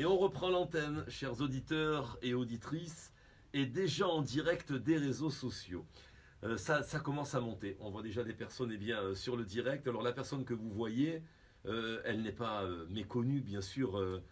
Et on reprend l'antenne, chers auditeurs et auditrices, et déjà en direct des réseaux sociaux. Ça commence à monter. On voit déjà des personnes sur le direct. Alors la personne que vous voyez, elle n'est pas méconnue, bien sûr.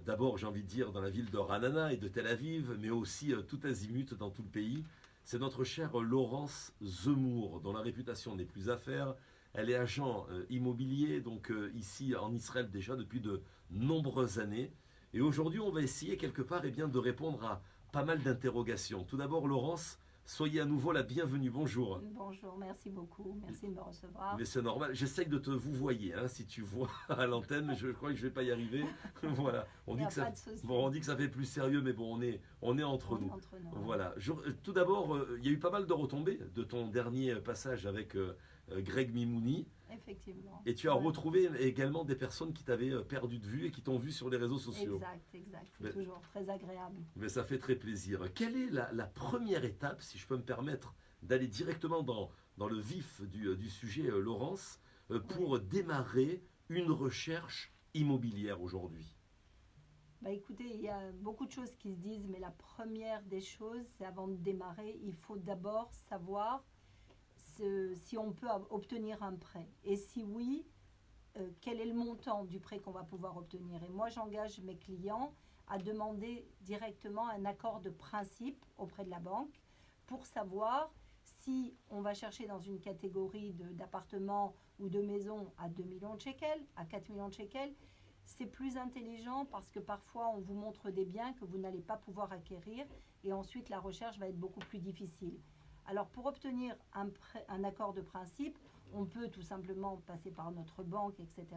D'abord, j'ai envie de dire, dans la ville de Ranana et de Tel Aviv, mais aussi tout azimut dans tout le pays. C'est notre chère Laurence Zemour, dont la réputation n'est plus à faire. Elle est agent immobilier, donc ici en Israël déjà depuis de nombreuses années. Et aujourd'hui, on va essayer quelque part de répondre à pas mal d'interrogations. Tout d'abord, Laurence, soyez à nouveau la bienvenue. Bonjour. Bonjour, merci beaucoup, merci de me recevoir. Mais c'est normal, j'essaye de te vous voyer, hein, si tu vois à l'antenne, mais je crois que je ne vais pas y arriver. Voilà, on dit, on dit que ça fait plus sérieux, mais bon, on est entre nous. Voilà. Tout d'abord, il y a eu pas mal de retombées de ton dernier passage avec Greg Mimouni. Effectivement. Et tu as retrouvé également des personnes qui t'avaient perdu de vue et qui t'ont vu sur les réseaux sociaux. Exact. C'est toujours très agréable. Mais ça fait très plaisir. Quelle est la première étape, si je peux me permettre, d'aller directement dans le vif du sujet, Laurence, pour démarrer une recherche immobilière aujourd'hui? Écoutez, il y a beaucoup de choses qui se disent, mais la première des choses, c'est avant de démarrer, il faut d'abord savoir si on peut obtenir un prêt. Et si oui, quel est le montant du prêt qu'on va pouvoir obtenir. Et moi, j'engage mes clients à demander directement un accord de principe auprès de la banque pour savoir si on va chercher dans une catégorie d'appartements ou de maisons à 2 millions de shekels, à 4 millions de shekels. C'est plus intelligent parce que parfois on vous montre des biens que vous n'allez pas pouvoir acquérir et ensuite la recherche va être beaucoup plus difficile. Alors pour obtenir un accord de principe, on peut tout simplement passer par notre banque, etc.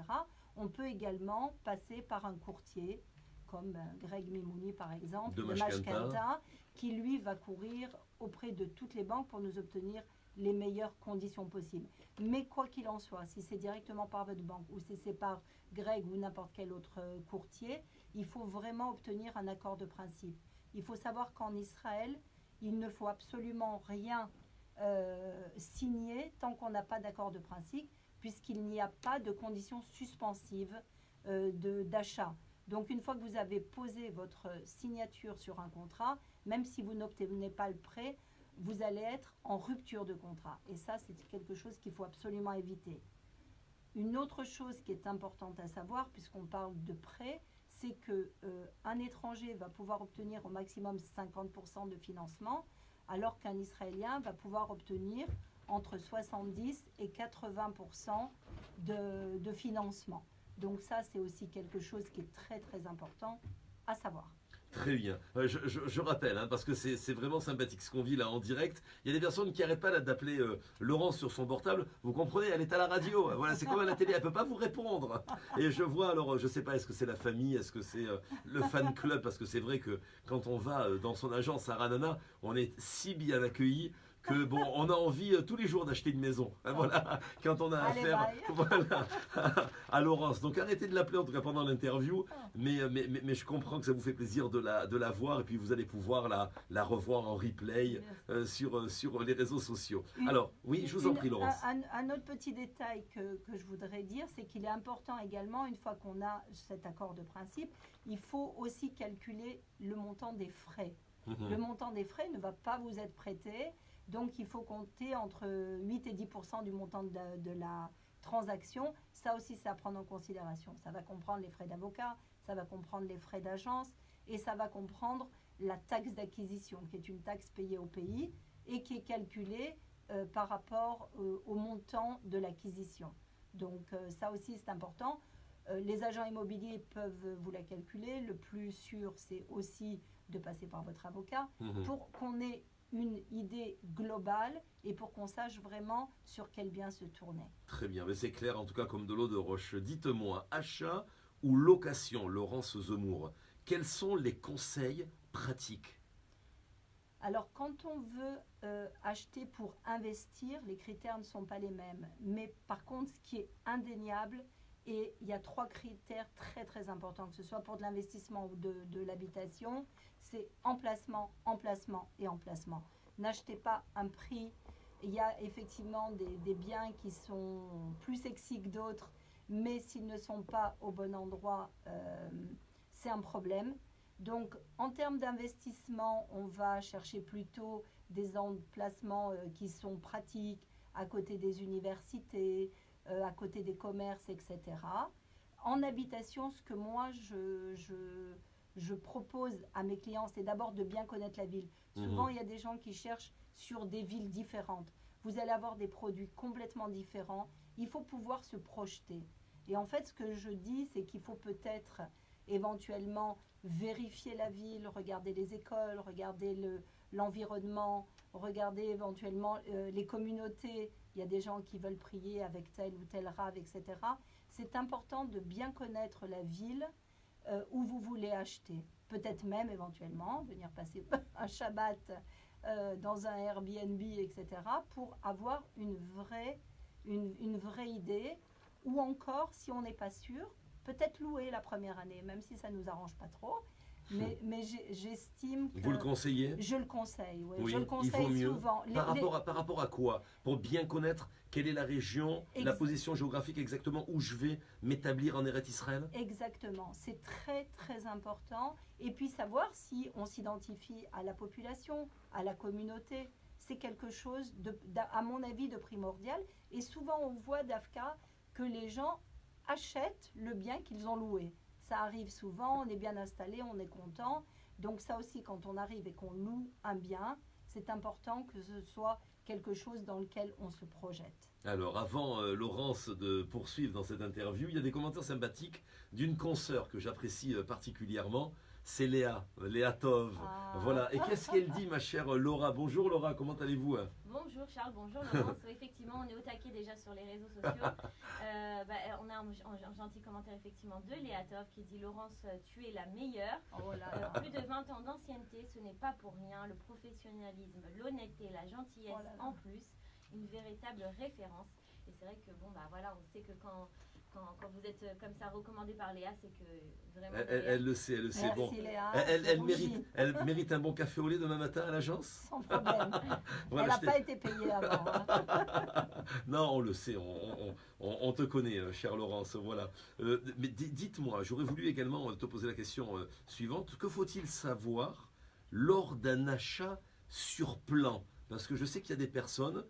On peut également passer par un courtier, comme Greg Mimouni par exemple, de Mashkenta, qui lui va courir auprès de toutes les banques pour nous obtenir les meilleures conditions possibles. Mais quoi qu'il en soit, si c'est directement par votre banque ou si c'est par Greg ou n'importe quel autre courtier, il faut vraiment obtenir un accord de principe. Il faut savoir qu'en Israël, il ne faut absolument rien signer tant qu'on n'a pas d'accord de principe, puisqu'il n'y a pas de conditions suspensives d'achat. Donc une fois que vous avez posé votre signature sur un contrat, même si vous n'obtenez pas le prêt, vous allez être en rupture de contrat. Et ça, c'est quelque chose qu'il faut absolument éviter. Une autre chose qui est importante à savoir, puisqu'on parle de prêt, c'est qu'un étranger va pouvoir obtenir au maximum 50% de financement, alors qu'un Israélien va pouvoir obtenir entre 70 et 80% de financement. Donc ça, c'est aussi quelque chose qui est très très important à savoir. Très bien. Je rappelle, hein, parce que c'est vraiment sympathique ce qu'on vit là en direct. Il y a des personnes qui n'arrêtent pas d'appeler Laurence sur son portable. Vous comprenez, elle est à la radio. Voilà, c'est comme à la télé, elle ne peut pas vous répondre. Et je vois, alors, je ne sais pas, est-ce que c'est la famille, est-ce que c'est le fan club? Parce que c'est vrai que quand on va dans son agence à Ranana, on est si bien accueillis que bon, on a envie tous les jours d'acheter une maison. Voilà, quand on a affaire voilà, à Laurence. Donc arrêtez de l'appeler en tout cas pendant l'interview, mais je comprends que ça vous fait plaisir de la voir et puis vous allez pouvoir la revoir en replay sur les réseaux sociaux. Alors oui, je vous en prie Laurence. Un autre petit détail que je voudrais dire, c'est qu'il est important également, une fois qu'on a cet accord de principe, il faut aussi calculer le montant des frais. Le montant des frais ne va pas vous être prêté. Donc, il faut compter entre 8 et 10% du montant de la transaction. Ça aussi, c'est à prendre en considération. Ça va comprendre les frais d'avocat, ça va comprendre les frais d'agence et ça va comprendre la taxe d'acquisition, qui est une taxe payée au pays et qui est calculée par rapport au montant de l'acquisition. Donc, ça aussi, c'est important. Les agents immobiliers peuvent vous la calculer. Le plus sûr, c'est aussi de passer par votre avocat pour qu'on ait une idée globale et pour qu'on sache vraiment sur quel bien se tourner. Très bien, mais c'est clair en tout cas comme de l'eau de roche. Dites-moi, achat ou location, Laurence Zemour, quels sont les conseils pratiques? Alors quand on veut acheter pour investir, les critères ne sont pas les mêmes. Mais par contre, ce qui est indéniable, et il y a 3 critères très très importants, que ce soit pour de l'investissement ou de l'habitation, c'est emplacement, emplacement et emplacement. N'achetez pas un prix. Il y a effectivement des biens qui sont plus sexy que d'autres, mais s'ils ne sont pas au bon endroit, c'est un problème. Donc, en termes d'investissement, on va chercher plutôt des emplacements qui sont pratiques, à côté des universités, à côté des commerces, etc. En habitation, ce que moi, je propose à mes clients, c'est d'abord de bien connaître la ville. Souvent, il y a des gens qui cherchent sur des villes différentes. Vous allez avoir des produits complètement différents. Il faut pouvoir se projeter. Et en fait, ce que je dis, c'est qu'il faut peut-être éventuellement vérifier la ville, regarder les écoles, regarder l'environnement, regarder éventuellement les communautés. Il y a des gens qui veulent prier avec tel ou tel rave, etc. C'est important de bien connaître la ville où vous voulez acheter. Peut-être même éventuellement venir passer un Shabbat dans un Airbnb, etc. pour avoir une vraie idée. Ou encore, si on n'est pas sûr, peut-être louer la première année, même si ça ne nous arrange pas trop. Mais j'estime que... Vous le conseillez? Je le conseille, oui. Oui, Je le il conseille vaut mieux. souvent. Par rapport à quoi? Pour bien connaître quelle est la région, la position géographique exactement où je vais m'établir en Eretz Israël? Exactement, c'est très très important. Et puis savoir si on s'identifie à la population, à la communauté. C'est quelque chose, à mon avis, de primordial. Et souvent on voit, Dafka, que les gens achètent le bien qu'ils ont loué. Ça arrive souvent, on est bien installé, on est content. Donc ça aussi, quand on arrive et qu'on loue un bien, c'est important que ce soit quelque chose dans lequel on se projette. Alors, avant Laurence de poursuivre dans cette interview, il y a des commentaires sympathiques d'une consoeur que j'apprécie particulièrement. C'est Léa Tov. Ah. Voilà. Et qu'est-ce qu'elle dit, ma chère Laura? Bonjour Laura, comment allez-vous? Bonjour Charles, bonjour Laurence. Effectivement, on est au taquet déjà sur les réseaux sociaux. On a un gentil commentaire effectivement de Léa Tov qui dit: Laurence, tu es la meilleure. Oh là là. Plus de 20 ans d'ancienneté, ce n'est pas pour rien. Le professionnalisme, l'honnêteté, la gentillesse Oh là là. en plus, une véritable référence. Et c'est vrai que bon bah voilà, on sait que quand vous êtes comme ça recommandé par Léa, c'est que vraiment. Elle le sait, elle le sait. Merci, Bon, Léa. elle mérite un bon café au lait demain matin à l'agence? Sans problème. Voilà, Elle n'a je t'ai- pas été payée avant. Hein. Non, on le sait, on te connaît, chère Laurence, voilà. Mais dites-moi, j'aurais voulu également te poser la question suivante. Que faut-il savoir lors d'un achat sur plan? Parce que je sais qu'il y a des personnes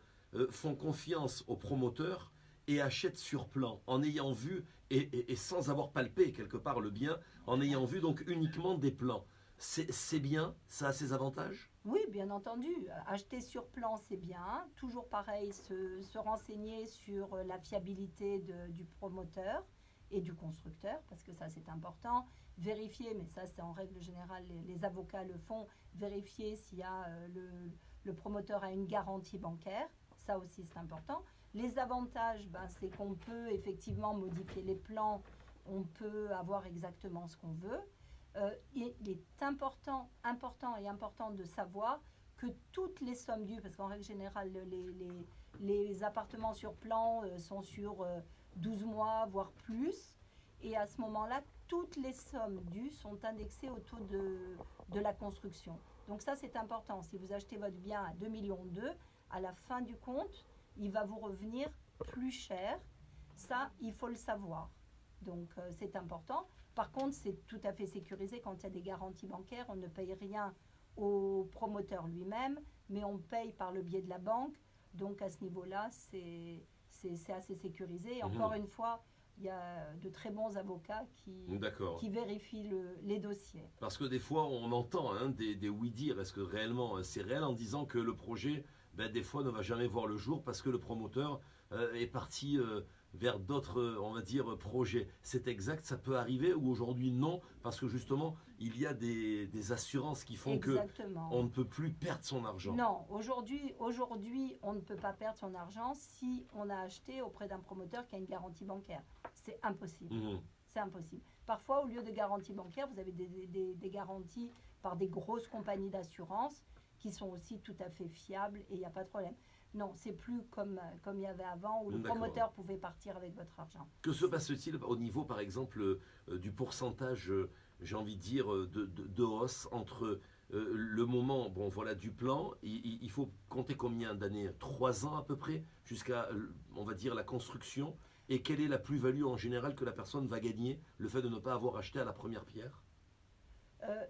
font confiance aux promoteurs et achètent sur plan, en ayant vu, et sans avoir palpé quelque part le bien, en ayant vu donc uniquement des plans. C'est bien, ça a ses avantages? Oui, bien entendu. Acheter sur plan, c'est bien. Toujours pareil, se renseigner sur la fiabilité du promoteur et du constructeur, parce que ça, c'est important. Vérifier, mais ça, c'est en règle générale, les avocats le font, vérifier s'il y a le promoteur a une garantie bancaire. Ça aussi, c'est important. Les avantages, c'est qu'on peut effectivement modifier les plans, on peut avoir exactement ce qu'on veut. Il est important de savoir que toutes les sommes dues, parce qu'en règle générale, les appartements sur plan sont sur 12 mois, voire plus, et à ce moment-là, toutes les sommes dues sont indexées au taux de la construction. Donc ça, c'est important. Si vous achetez votre bien à 2,2 millions, à la fin du compte, il va vous revenir plus cher. Ça, il faut le savoir. Donc, c'est important. Par contre, c'est tout à fait sécurisé quand il y a des garanties bancaires. On ne paye rien au promoteur lui-même, mais on paye par le biais de la banque. Donc, à ce niveau-là, c'est assez sécurisé. Et encore une fois, il y a de très bons avocats qui vérifient les dossiers. Parce que des fois, on entend des oui-dire. Est-ce que réellement c'est réel en disant que le projet, des fois, ne va jamais voir le jour parce que le promoteur est parti vers d'autres, on va dire, projets. C'est exact, ça peut arriver, ou aujourd'hui non, parce que justement, il y a des assurances qui font Exactement. qu'on ne peut plus perdre son argent. Non, aujourd'hui, on ne peut pas perdre son argent si on a acheté auprès d'un promoteur qui a une garantie bancaire. C'est impossible. C'est impossible. Parfois, au lieu de garantie bancaire, vous avez des garanties par des grosses compagnies d'assurance qui sont aussi tout à fait fiables et il n'y a pas de problème. Non, c'est plus comme il y avait avant où le promoteur pouvait partir avec votre argent. Que se passe-t-il au niveau, par exemple, du pourcentage, j'ai envie de dire, de hausse entre le moment du plan, il faut compter combien d'années? 3 ans à peu près, jusqu'à, on va dire, la construction. Et quelle est la plus-value en général que la personne va gagner, le fait de ne pas avoir acheté à la première pierre?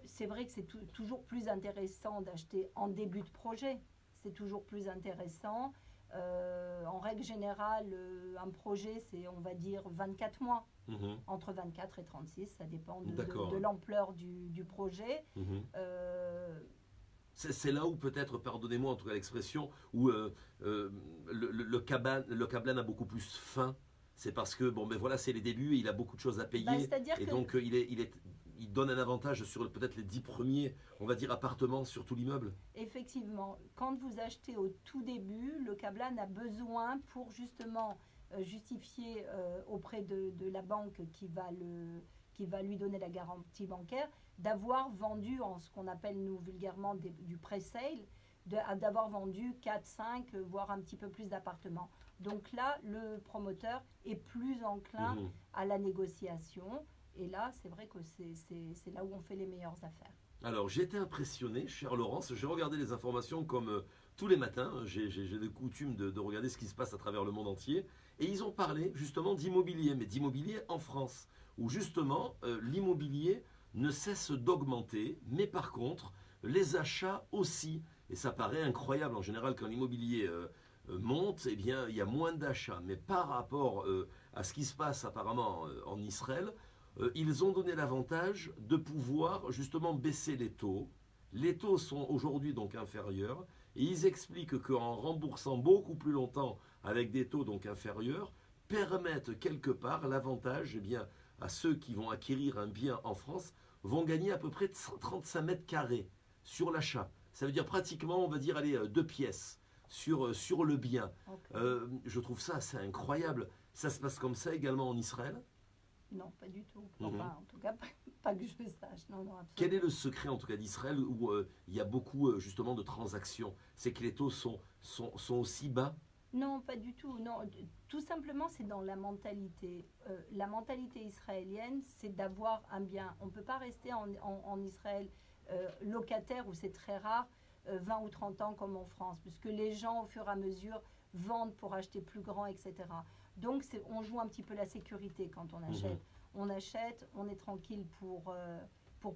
C'est vrai que c'est toujours plus intéressant d'acheter en début de projet. C'est toujours plus intéressant. En règle générale, un projet, c'est, on va dire, 24 mois. Mhm. Entre 24 et 36, ça dépend D'accord. de l'ampleur du projet. Mhm. Euh, C'est là où peut-être, pardonnez-moi en tout cas l'expression, où le Cablan a beaucoup plus faim. C'est parce que, bon, ben voilà, c'est les débuts et il a beaucoup de choses à payer. c'est-à-dire Et que donc, il donne un avantage sur peut-être les 10 premiers, on va dire, appartements sur tout l'immeuble. effectivement, quand vous achetez au tout début, le Cablan a besoin pour justement justifier auprès de la banque qui va lui donner la garantie bancaire, d'avoir vendu en ce qu'on appelle nous vulgairement du pre-sale, d'avoir vendu 4, 5, voire un petit peu plus d'appartements. Donc là, le promoteur est plus enclin Mhm. à la négociation. Et là, c'est vrai que c'est là où on fait les meilleures affaires. Alors, j'ai été impressionné, cher Laurence. J'ai regardé les informations comme tous les matins. J'ai de coutume de regarder ce qui se passe à travers le monde entier. Et ils ont parlé justement d'immobilier, mais d'immobilier en France, où justement l'immobilier ne cesse d'augmenter, mais par contre, les achats aussi. Et ça paraît incroyable en général quand l'immobilier monte, eh bien, il y a moins d'achats. Mais par rapport à ce qui se passe apparemment en Israël, ils ont donné l'avantage de pouvoir justement baisser les taux. Les taux sont aujourd'hui donc inférieurs et ils expliquent qu'en remboursant beaucoup plus longtemps avec des taux donc inférieurs, permettent quelque part l'avantage, eh bien, à ceux qui vont acquérir un bien en France vont gagner à peu près 35 mètres carrés sur l'achat. Ça veut dire pratiquement, on va dire, allez, 2 pièces sur le bien. Okay. Je trouve ça assez incroyable. Ça se passe comme ça également en Israël? Non, pas du tout. Mhm. Enfin, en tout cas, pas que je sache. Non, non, absolument. Quel est le secret en tout cas d'Israël où il y a beaucoup justement de transactions? C'est que les taux sont aussi bas? Non, pas du tout. Non, tout simplement, c'est dans la mentalité. La mentalité israélienne, c'est d'avoir un bien. On ne peut pas rester en Israël locataire, où c'est très rare, 20 ou 30 ans comme en France, puisque les gens, au fur et à mesure, vendent pour acheter plus grand, etc. Donc, on joue un petit peu la sécurité quand on achète. On achète, on est tranquille pour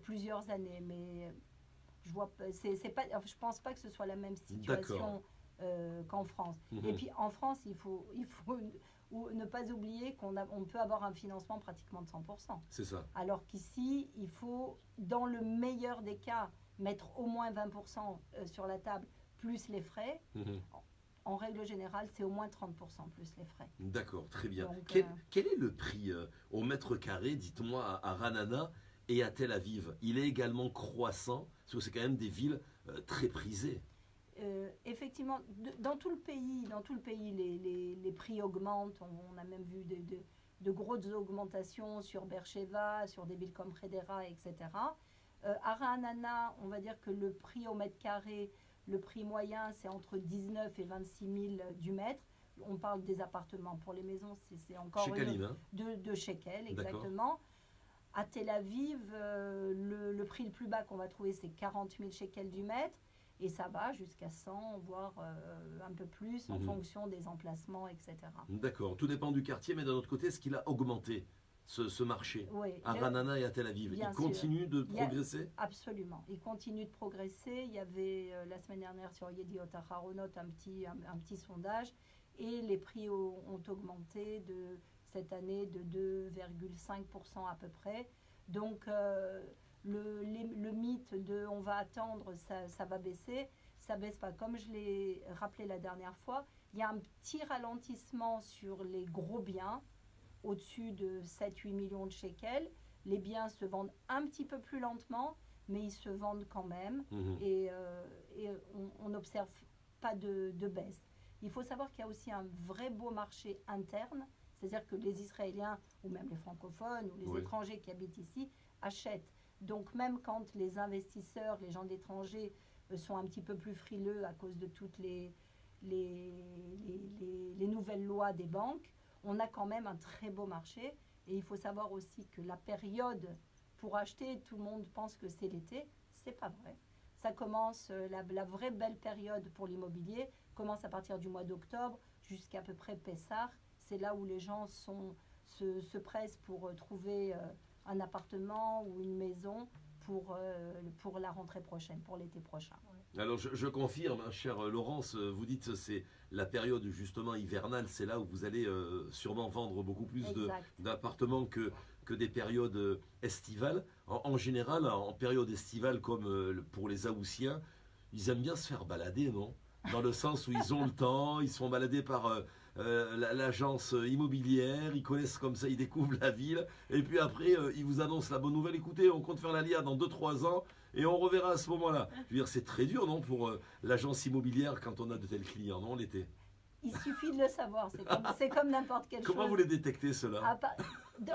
plusieurs années, mais je vois, c'est pas, je pense pas que ce soit la même situation qu'en France. Et puis en France, il faut ne pas oublier on peut avoir un financement pratiquement de 100%. C'est ça. Alors qu'ici, il faut, dans le meilleur des cas, mettre au moins 20% sur la table, plus les frais. En règle générale, c'est au moins 30% plus les frais. D'accord, très bien. Donc, Quel est le prix au mètre carré, dites-moi, à Ranana et à Tel Aviv? Il est également croissant, parce que c'est quand même des villes très prisées. Effectivement, dans tout le pays, les prix augmentent. On a même vu de grosses augmentations sur Beersheba, sur des villes comme Hedera, etc. À Ra'anana, on va dire que le prix au mètre carré, le prix moyen, c'est entre 19 et 26 000 du mètre. On parle des appartements. Pour les maisons, c'est encore Shekalim, hein? de shekels, exactement. À Tel Aviv, le prix le plus bas qu'on va trouver, c'est 40 000 shekels du mètre. Et ça va jusqu'à 100, voire un peu plus, en fonction des emplacements, etc. D'accord, tout dépend du quartier, mais d'un autre côté, est-ce qu'il a augmenté ce marché Oui, à Ranana et à Tel Aviv? Il continue de progresser? Absolument, il continue de progresser. Il y avait la semaine dernière sur Yediot Aharonot un petit sondage, et les prix ont augmenté cette année de 2,5% à peu près. Donc, le mythe de on va attendre, ça va baisser, ça baisse pas. Comme je l'ai rappelé la dernière fois, il y a un petit ralentissement sur les gros biens, au-dessus de 7-8 millions de shekels. Les biens se vendent un petit peu plus lentement, mais ils se vendent quand même, et on n'observe pas de baisse. Il faut savoir qu'il y a aussi un vrai beau marché interne, c'est-à-dire que les Israéliens, ou même les francophones, ou les étrangers qui habitent ici, achètent. Donc même quand les investisseurs, les gens d'étrangers sont un petit peu plus frileux à cause de toutes les nouvelles lois des banques, on a quand même un très beau marché. Et il faut savoir aussi que la période pour acheter, tout le monde pense que c'est l'été, c'est pas vrai. Ça commence, la vraie belle période pour l'immobilier commence à partir du mois d'octobre jusqu'à peu près Pessah. C'est là où les gens se pressent pour trouver un appartement ou une maison pour la rentrée prochaine, pour l'été prochain. Alors je confirme, hein, chère Laurence, vous dites c'est la période justement hivernale, c'est là où vous allez sûrement vendre beaucoup plus Exact. d'appartements que des périodes estivales. En général, en période estivale, comme pour les Haussiens, ils aiment bien se faire balader, non? Dans le sens où ils ont le temps, ils se font balader par l'agence immobilière, ils connaissent comme ça, ils découvrent la ville, et puis après, ils vous annoncent la bonne nouvelle, écoutez, on compte faire la LIA dans 2-3 ans, et on reverra à ce moment-là. Je veux dire, c'est très dur, non, pour l'agence immobilière quand on a de tels clients, non, l'été? Il suffit de le savoir, c'est comme n'importe quelle Comment chose. vous les détectez, cela? Ah,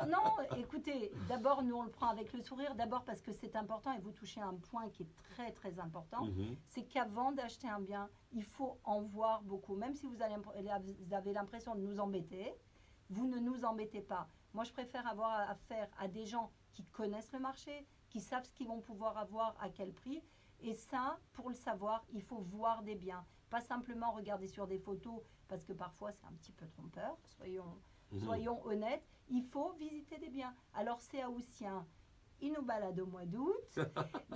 non, écoutez, d'abord nous on le prend avec le sourire, d'abord parce que c'est important et vous touchez un point qui est très très important, Mhm. c'est qu'avant d'acheter un bien, il faut en voir beaucoup. Même si vous avez l'impression de nous embêter, vous ne nous embêtez pas. Moi je préfère avoir affaire à des gens qui connaissent le marché, qui savent ce qu'ils vont pouvoir avoir, à quel prix. Et ça, pour le savoir, il faut voir des biens. Pas simplement regarder sur des photos, parce que parfois c'est un petit peu trompeur, soyons honnêtes. Il faut visiter des biens. Alors c'est haussien, ils nous baladent au mois d'août,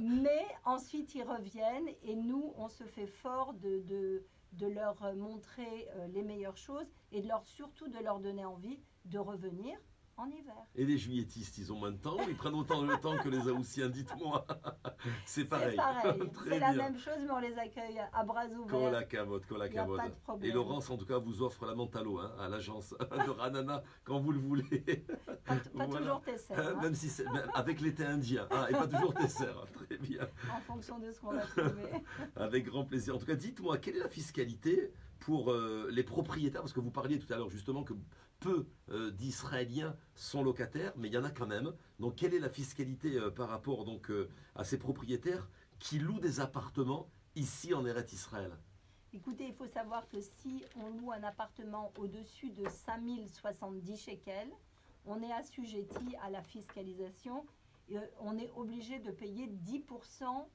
mais ensuite ils reviennent et nous, on se fait fort de leur montrer les meilleures choses et surtout de leur donner envie de revenir en hiver. Et les juilletistes, ils ont moins de temps, ils prennent autant de temps que les Haussiens, dites-moi. C'est pareil. C'est pareil, Très c'est la bien. même chose, mais on les accueille à bras ouverts. Cola Cabot. Il n'y a pas de problème. Et Laurence, en tout cas, vous offre la Montalo à l'agence de Ranana quand vous le voulez. Pas Voilà. toujours Tesser, hein, Même si c'est avec l'été indien. Ah, et pas toujours Tesser. Très bien. en fonction de ce qu'on va trouver. Avec grand plaisir. En tout cas, dites-moi, quelle est la fiscalité pour les propriétaires? Parce que vous parliez tout à l'heure justement que peu d'Israéliens sont locataires, mais il y en a quand même. Donc, quelle est la fiscalité par rapport donc, à ces propriétaires qui louent des appartements ici en Eretz Israël? Écoutez, il faut savoir que si on loue un appartement au-dessus de 5070 shekels, on est assujetti à la fiscalisation. Et on est obligé de payer 10%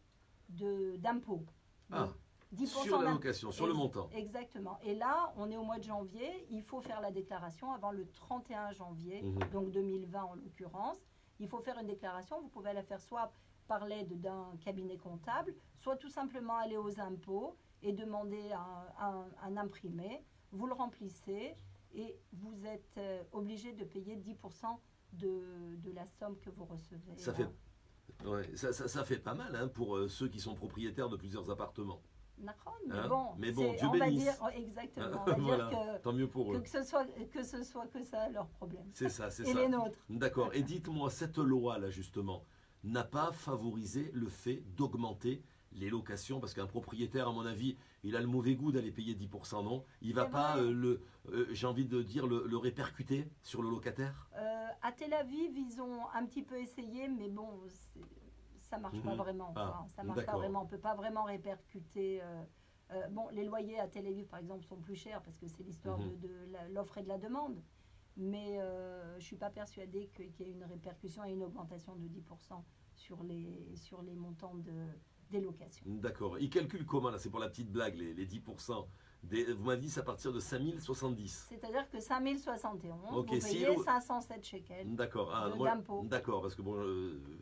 d'impôts. Ah, 10% sur la d'impôts. location, sur le montant. Exactement. Et là, on est au mois de janvier. Il faut faire la déclaration avant le 31 janvier, Mhm. donc 2020 en l'occurrence. Il faut faire une déclaration. Vous pouvez la faire soit par l'aide d'un cabinet comptable, soit tout simplement aller aux impôts et demander un imprimé. Vous le remplissez et vous êtes obligé de payer 10% de la somme que vous recevez. Ça fait, ouais, ça fait pas mal hein, pour ceux qui sont propriétaires de plusieurs appartements. D'accord, Hein, mais bon, c'est- Dieu on va bénisse. dire, exactement, on va Voilà, dire tant mieux pour eux. que ce soit que ça leur problème. C'est ça, c'est Et ça. les nôtres. D'accord. Et dites-moi, cette loi-là, justement, n'a pas favorisé le fait d'augmenter les locations? Parce qu'un propriétaire, à mon avis, il a le mauvais goût d'aller payer 10%, non? Il va C'est pas, vrai. j'ai envie de dire, le répercuter sur le locataire? À Tel Aviv, ils ont un petit peu essayé, mais bon, ça marche pas Mhm. vraiment. Ah, Quoi. Ça marche pas d'accord. vraiment. On peut pas vraiment répercuter. Bon, les loyers à Tel Aviv, par exemple, sont plus chers parce que c'est l'histoire Mhm. de l'offre et de la demande. Mais je suis pas persuadée qu'il y ait une répercussion et une augmentation de 10% sur les montants des locations. D'accord. Il calcule comment, là? C'est pour la petite blague, les 10%. Vous m'avez dit, c'est à partir de 5070. C'est-à-dire que 5071, Ok, vous si payez l'eau- 507 shekels. D'accord. Ah, d'impôt. d'accord, parce que bon,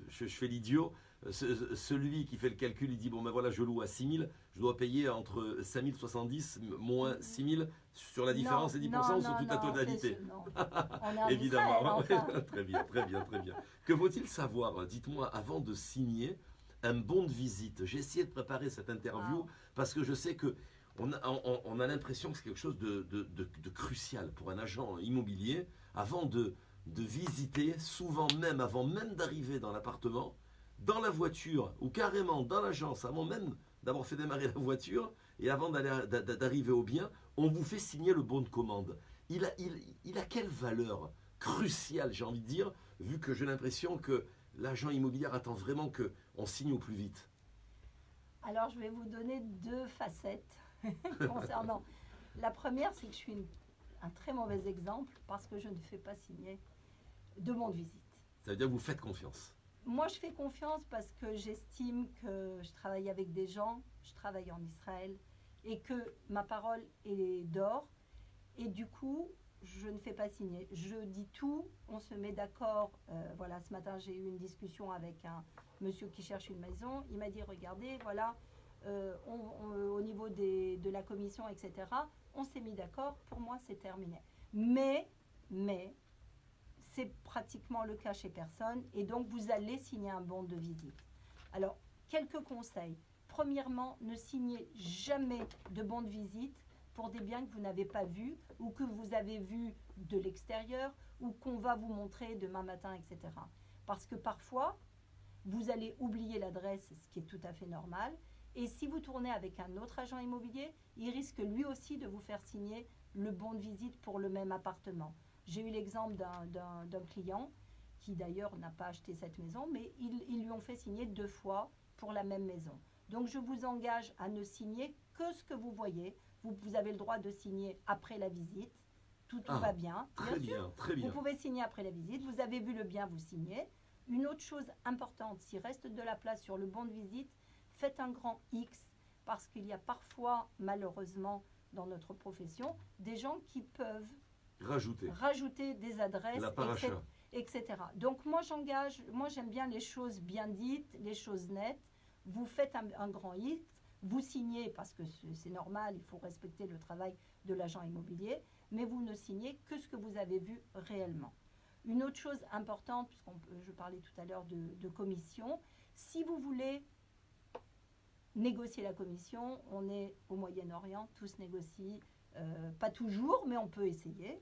je fais l'idiot. Celui qui fait le calcul, il dit bon ben voilà, je loue à 6000, je dois payer entre 5070 moins 6000 sur la différence et 10% ou sur toute la totalité. Non. On est en Évidemment. Israël, enfin. Très bien, très bien, très bien. Que faut-il savoir, dites-moi, avant de signer un bon de visite? J'ai essayé de préparer cette interview Ah. parce que je sais que on a l'impression que c'est quelque chose de crucial pour un agent immobilier. Avant de visiter, souvent même, avant même d'arriver dans l'appartement, dans la voiture ou carrément dans l'agence, avant même d'avoir fait démarrer la voiture et avant d'arriver au bien, on vous fait signer le bon de commande. Il a quelle valeur cruciale, j'ai envie de dire, vu que j'ai l'impression que l'agent immobilier attend vraiment qu'on signe au plus vite. Alors, je vais vous donner deux facettes concernant. La première, c'est que je suis un très mauvais exemple parce que je ne fais pas signer de bon de visite. Ça veut dire que vous faites confiance. Moi, je fais confiance parce que j'estime que je travaille avec des gens, je travaille en Israël et que ma parole est d'or. Et du coup, je ne fais pas signer. Je dis tout, on se met d'accord. Voilà, ce matin, j'ai eu une discussion avec monsieur qui cherche une maison, il m'a dit, regardez, voilà, au niveau de la commission, etc., on s'est mis d'accord, pour moi, c'est terminé. Mais, c'est pratiquement le cas chez personne, et donc vous allez signer un bon de visite. Alors, quelques conseils. Premièrement, ne signez jamais de bon de visite pour des biens que vous n'avez pas vus ou que vous avez vus de l'extérieur ou qu'on va vous montrer demain matin, etc. Parce que parfois, vous allez oublier l'adresse, ce qui est tout à fait normal. Et si vous tournez avec un autre agent immobilier, il risque lui aussi de vous faire signer le bon de visite pour le même appartement. J'ai eu l'exemple d'un client qui d'ailleurs n'a pas acheté cette maison, mais ils lui ont fait signer 2 fois pour la même maison. Donc je vous engage à ne signer que ce que vous voyez. Vous avez le droit de signer après la visite. Tout va bien. Très bien, très bien. Vous pouvez signer après la visite. Vous avez vu le bien, vous signez. Une autre chose importante, s'il reste de la place sur le bon de visite, faites un grand X, parce qu'il y a parfois, malheureusement, dans notre profession, des gens qui peuvent rajouter des adresses, etc. Donc moi j'aime bien les choses bien dites, les choses nettes. Vous faites un grand X, vous signez parce que c'est normal, il faut respecter le travail de l'agent immobilier, mais vous ne signez que ce que vous avez vu réellement. Une autre chose importante, puisque je parlais tout à l'heure de commission, si vous voulez négocier la commission, on est au Moyen-Orient, tout se négocie, pas toujours, mais on peut essayer.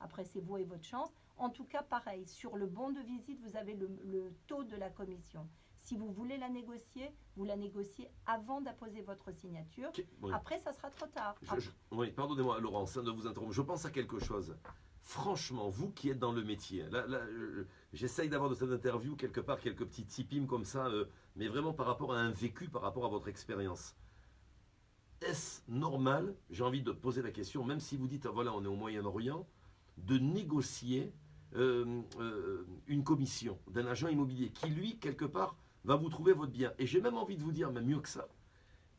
Après, c'est vous et votre chance. En tout cas, pareil, sur le bon de visite, vous avez le taux de la commission. Si vous voulez la négocier, vous la négociez avant d'apposer votre signature. Oui. Après, ça sera trop tard. Oui, pardonnez-moi, Laurence, de vous interrompre. Je pense à quelque chose. Franchement, vous qui êtes dans le métier, là j'essaye d'avoir de cette interview quelque part quelques petits tipimes comme ça, mais vraiment par rapport à un vécu, par rapport à votre expérience. Est-ce normal, j'ai envie de poser la question, même si vous dites, voilà, on est au Moyen-Orient, de négocier une commission d'un agent immobilier qui, lui, quelque part, va vous trouver votre bien. Et j'ai même envie de vous dire, même mieux que ça,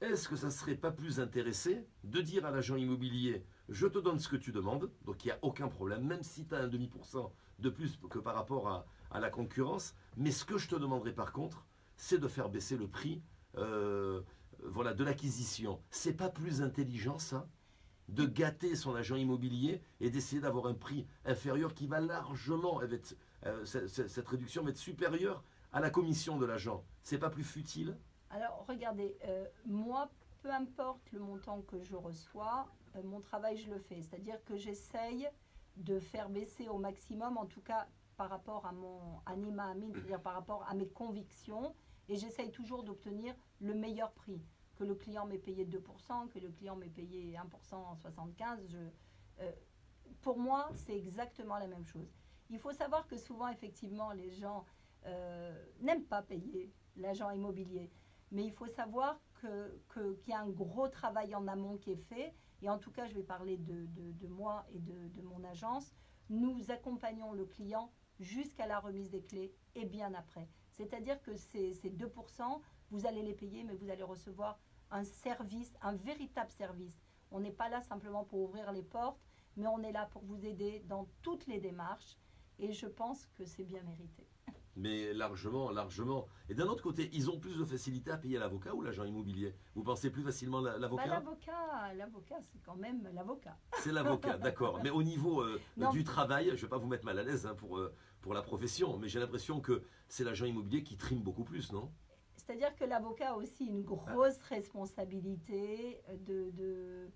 est-ce que ça ne serait pas plus intéressé de dire à l'agent immobilier, je te donne ce que tu demandes, donc il n'y a aucun problème, même si tu as un demi% de plus que par rapport à la concurrence, mais ce que je te demanderai par contre, c'est de faire baisser le prix voilà, de l'acquisition. C'est pas plus intelligent ça, de gâter son agent immobilier et d'essayer d'avoir un prix inférieur qui va largement, cette réduction va être supérieure à la commission de l'agent. C'est pas plus futile? Alors regardez, moi, peu importe le montant que je reçois, mon travail je le fais. C'est-à-dire que j'essaye de faire baisser au maximum, en tout cas par rapport à mon anima amin, c'est-à-dire par rapport à mes convictions, et j'essaye toujours d'obtenir le meilleur prix. Que le client m'ait payé 2%, que le client m'ait payé 1% en 75, pour moi, c'est exactement la même chose. Il faut savoir que souvent, effectivement, les gens n'aiment pas payer l'agent immobilier. Mais il faut savoir qu'il y a un gros travail en amont qui est fait. Et en tout cas, je vais parler de moi et de mon agence. Nous accompagnons le client jusqu'à la remise des clés et bien après. C'est-à-dire que ces 2%, vous allez les payer, mais vous allez recevoir un service, un véritable service. On n'est pas là simplement pour ouvrir les portes, mais on est là pour vous aider dans toutes les démarches. Et je pense que c'est bien mérité. Mais largement, largement. Et d'un autre côté, ils ont plus de facilité à payer l'avocat ou l'agent immobilier? Vous pensez plus facilement l'avocat? L'avocat, c'est quand même l'avocat. C'est l'avocat, d'accord. Mais au niveau du travail, je ne vais pas vous mettre mal à l'aise hein, pour la profession, mais j'ai l'impression que c'est l'agent immobilier qui trime beaucoup plus, non? C'est-à-dire que l'avocat a aussi une grosse responsabilité de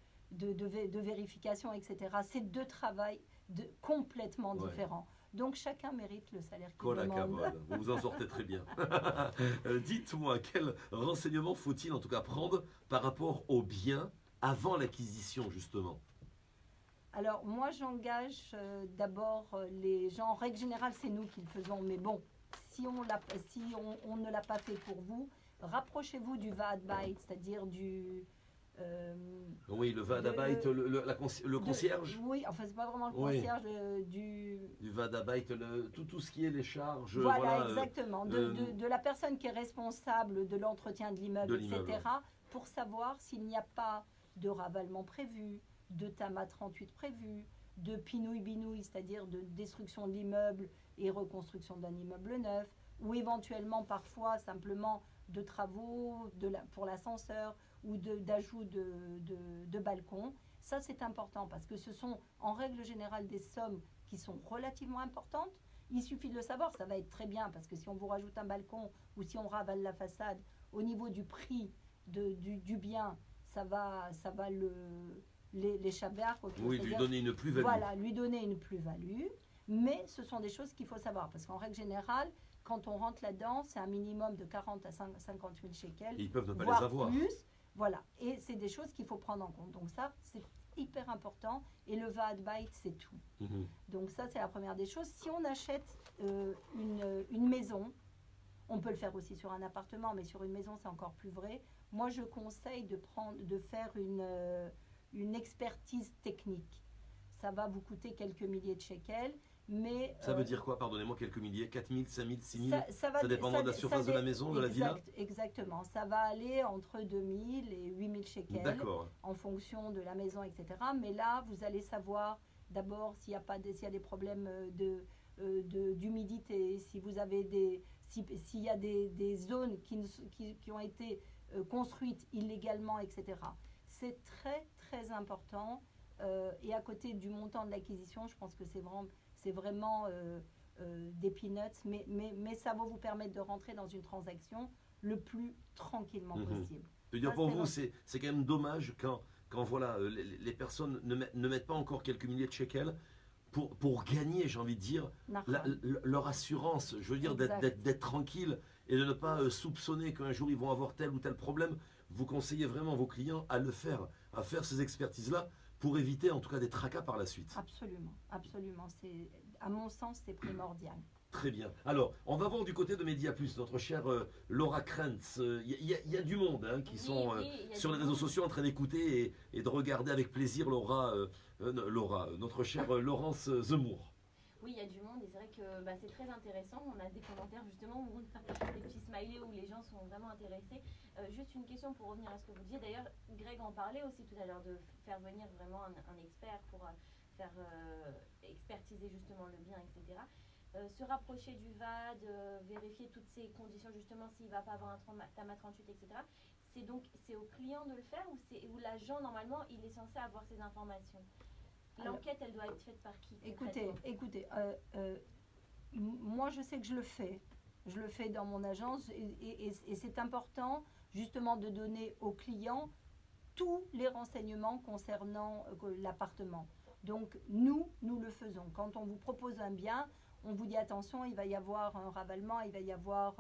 vérification, etc. C'est deux travails complètement différents. Donc chacun mérite le salaire qu'il demande. Vous vous en sortez très bien. Dites-moi, quel renseignement faut-il en tout cas prendre par rapport aux biens avant l'acquisition justement? Alors moi j'engage d'abord les gens, en règle générale c'est nous qui le faisons, mais bon, si on ne l'a pas fait pour vous, rapprochez-vous du Vaadbeit, c'est-à-dire du... oui, le Vaadbeit, le concierge. Oui, enfin c'est pas vraiment le concierge, du Vaadbeit, tout ce qui est les charges. Voilà, exactement. De la personne qui est responsable de l'entretien de l'immeuble, etc. Pour savoir s'il n'y a pas de ravalement prévu, de Tama 38 prévu, de pinouille-binouille, c'est-à-dire de destruction de l'immeuble et reconstruction d'un immeuble neuf, ou éventuellement parfois simplement de travaux pour l'ascenseur ou d'ajout de balcon. Ça, c'est important parce que ce sont en règle générale des sommes qui sont relativement importantes. Il suffit de le savoir, ça va être très bien parce que si on vous rajoute un balcon ou si on ravale la façade, au niveau du prix du bien, ça va l'échapper. Oui, lui donner une plus-value. Voilà, lui donner une plus-value. Mais ce sont des choses qu'il faut savoir parce qu'en règle générale, quand on rentre là-dedans, c'est un minimum de 40 à 50 000 shekels. Et ils peuvent ne pas voire les avoir. Plus. Voilà, et c'est des choses qu'il faut prendre en compte. Donc ça, c'est hyper important. Et le Vaad Bayit, c'est tout. Mhm. Donc ça, c'est la première des choses. Si on achète une maison, on peut le faire aussi sur un appartement, mais sur une maison, c'est encore plus vrai. Moi, je conseille de faire une expertise technique. Ça va vous coûter quelques milliers de shekels. Mais, ça veut dire quoi, pardonnez-moi, quelques milliers, 4 000, 5 000, 6 000 Ça dépend de la surface de la maison, de la villa. Exactement, ça va aller entre 2 000 et 8 000 shekels en fonction de la maison, etc. Mais là, vous allez savoir d'abord s'il y a des problèmes d'humidité, si vous avez s'il y a des zones qui ont été construites illégalement, etc. C'est très, très important. Et à côté du montant de l'acquisition, je pense que c'est vraiment des peanuts, mais ça va vous permettre de rentrer dans une transaction le plus tranquillement possible. Je veux dire, pour vous, c'est quand même dommage quand voilà, les personnes ne mettent pas encore quelques milliers de shekels pour gagner, j'ai envie de dire, leur assurance, je veux dire, d'être tranquille et de ne pas soupçonner qu'un jour ils vont avoir tel ou tel problème. Vous conseillez vraiment vos clients à le faire, à faire ces expertises-là pour éviter en tout cas des tracas par la suite. Absolument, absolument. À mon sens, c'est primordial. Très bien. Alors, on va voir du côté de Média Plus, notre chère Laura Krantz. Il y a du monde qui sont sur les réseaux sociaux en train d'écouter et de regarder avec plaisir notre chère Laurence Zemmour. Oui, il y a du monde et c'est vrai que c'est très intéressant. On a des commentaires justement où on a des petits smileys où les gens sont vraiment intéressés. Juste une question pour revenir à ce que vous disiez. D'ailleurs, Greg en parlait aussi tout à l'heure de faire venir vraiment un expert pour faire expertiser justement le bien, etc. Se rapprocher du VAD, vérifier toutes ces conditions justement s'il ne va pas avoir un TAMA 38, etc. C'est au client de le faire ou l'agent normalement il est censé avoir ces informations? L'enquête, elle doit être faite par qui? Écoutez, moi je sais que je le fais. Je le fais dans mon agence et c'est important justement de donner aux clients tous les renseignements concernant l'appartement. Donc nous le faisons. Quand on vous propose un bien, on vous dit attention, il va y avoir un ravalement, il va y avoir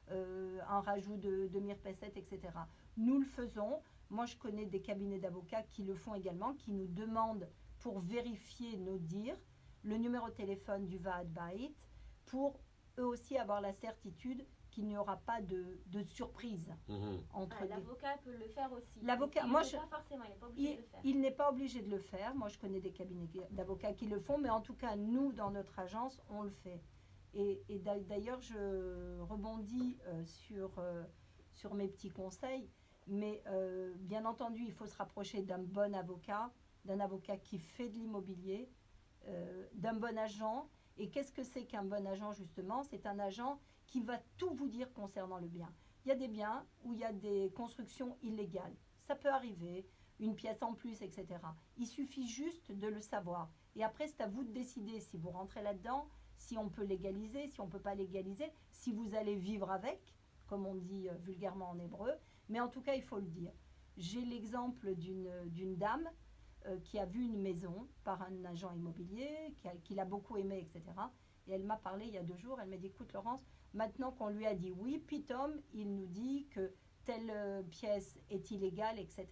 un rajout de mirpesset, etc. Nous le faisons. Moi je connais des cabinets d'avocats qui le font également, qui nous demandent pour vérifier nos dires, le numéro de téléphone du Vaad Bayit, pour eux aussi avoir la certitude qu'il n'y aura pas de surprise. L'avocat peut le faire aussi. L'avocat, il n'est pas obligé de le faire. Il n'est pas obligé de le faire. Moi, je connais des cabinets d'avocats qui le font, mais en tout cas, nous, dans notre agence, on le fait. Et d'ailleurs, je rebondis sur mes petits conseils, mais bien entendu, il faut se rapprocher d'un bon avocat qui fait de l'immobilier, d'un bon agent. Et qu'est-ce que c'est qu'un bon agent, justement? C'est un agent qui va tout vous dire concernant le bien. Il y a des biens où il y a des constructions illégales. Ça peut arriver, une pièce en plus, etc. Il suffit juste de le savoir. Et après, c'est à vous de décider si vous rentrez là-dedans, si on peut légaliser, si on ne peut pas légaliser, si vous allez vivre avec, comme on dit vulgairement en hébreu. Mais en tout cas, il faut le dire. J'ai l'exemple d'une dame qui a vu une maison par un agent immobilier, qui l'a beaucoup aimé, etc. Et elle m'a parlé il y a 2 jours, elle m'a dit, écoute Laurence, maintenant qu'on lui a dit oui, pitom, il nous dit que telle pièce est illégale, etc.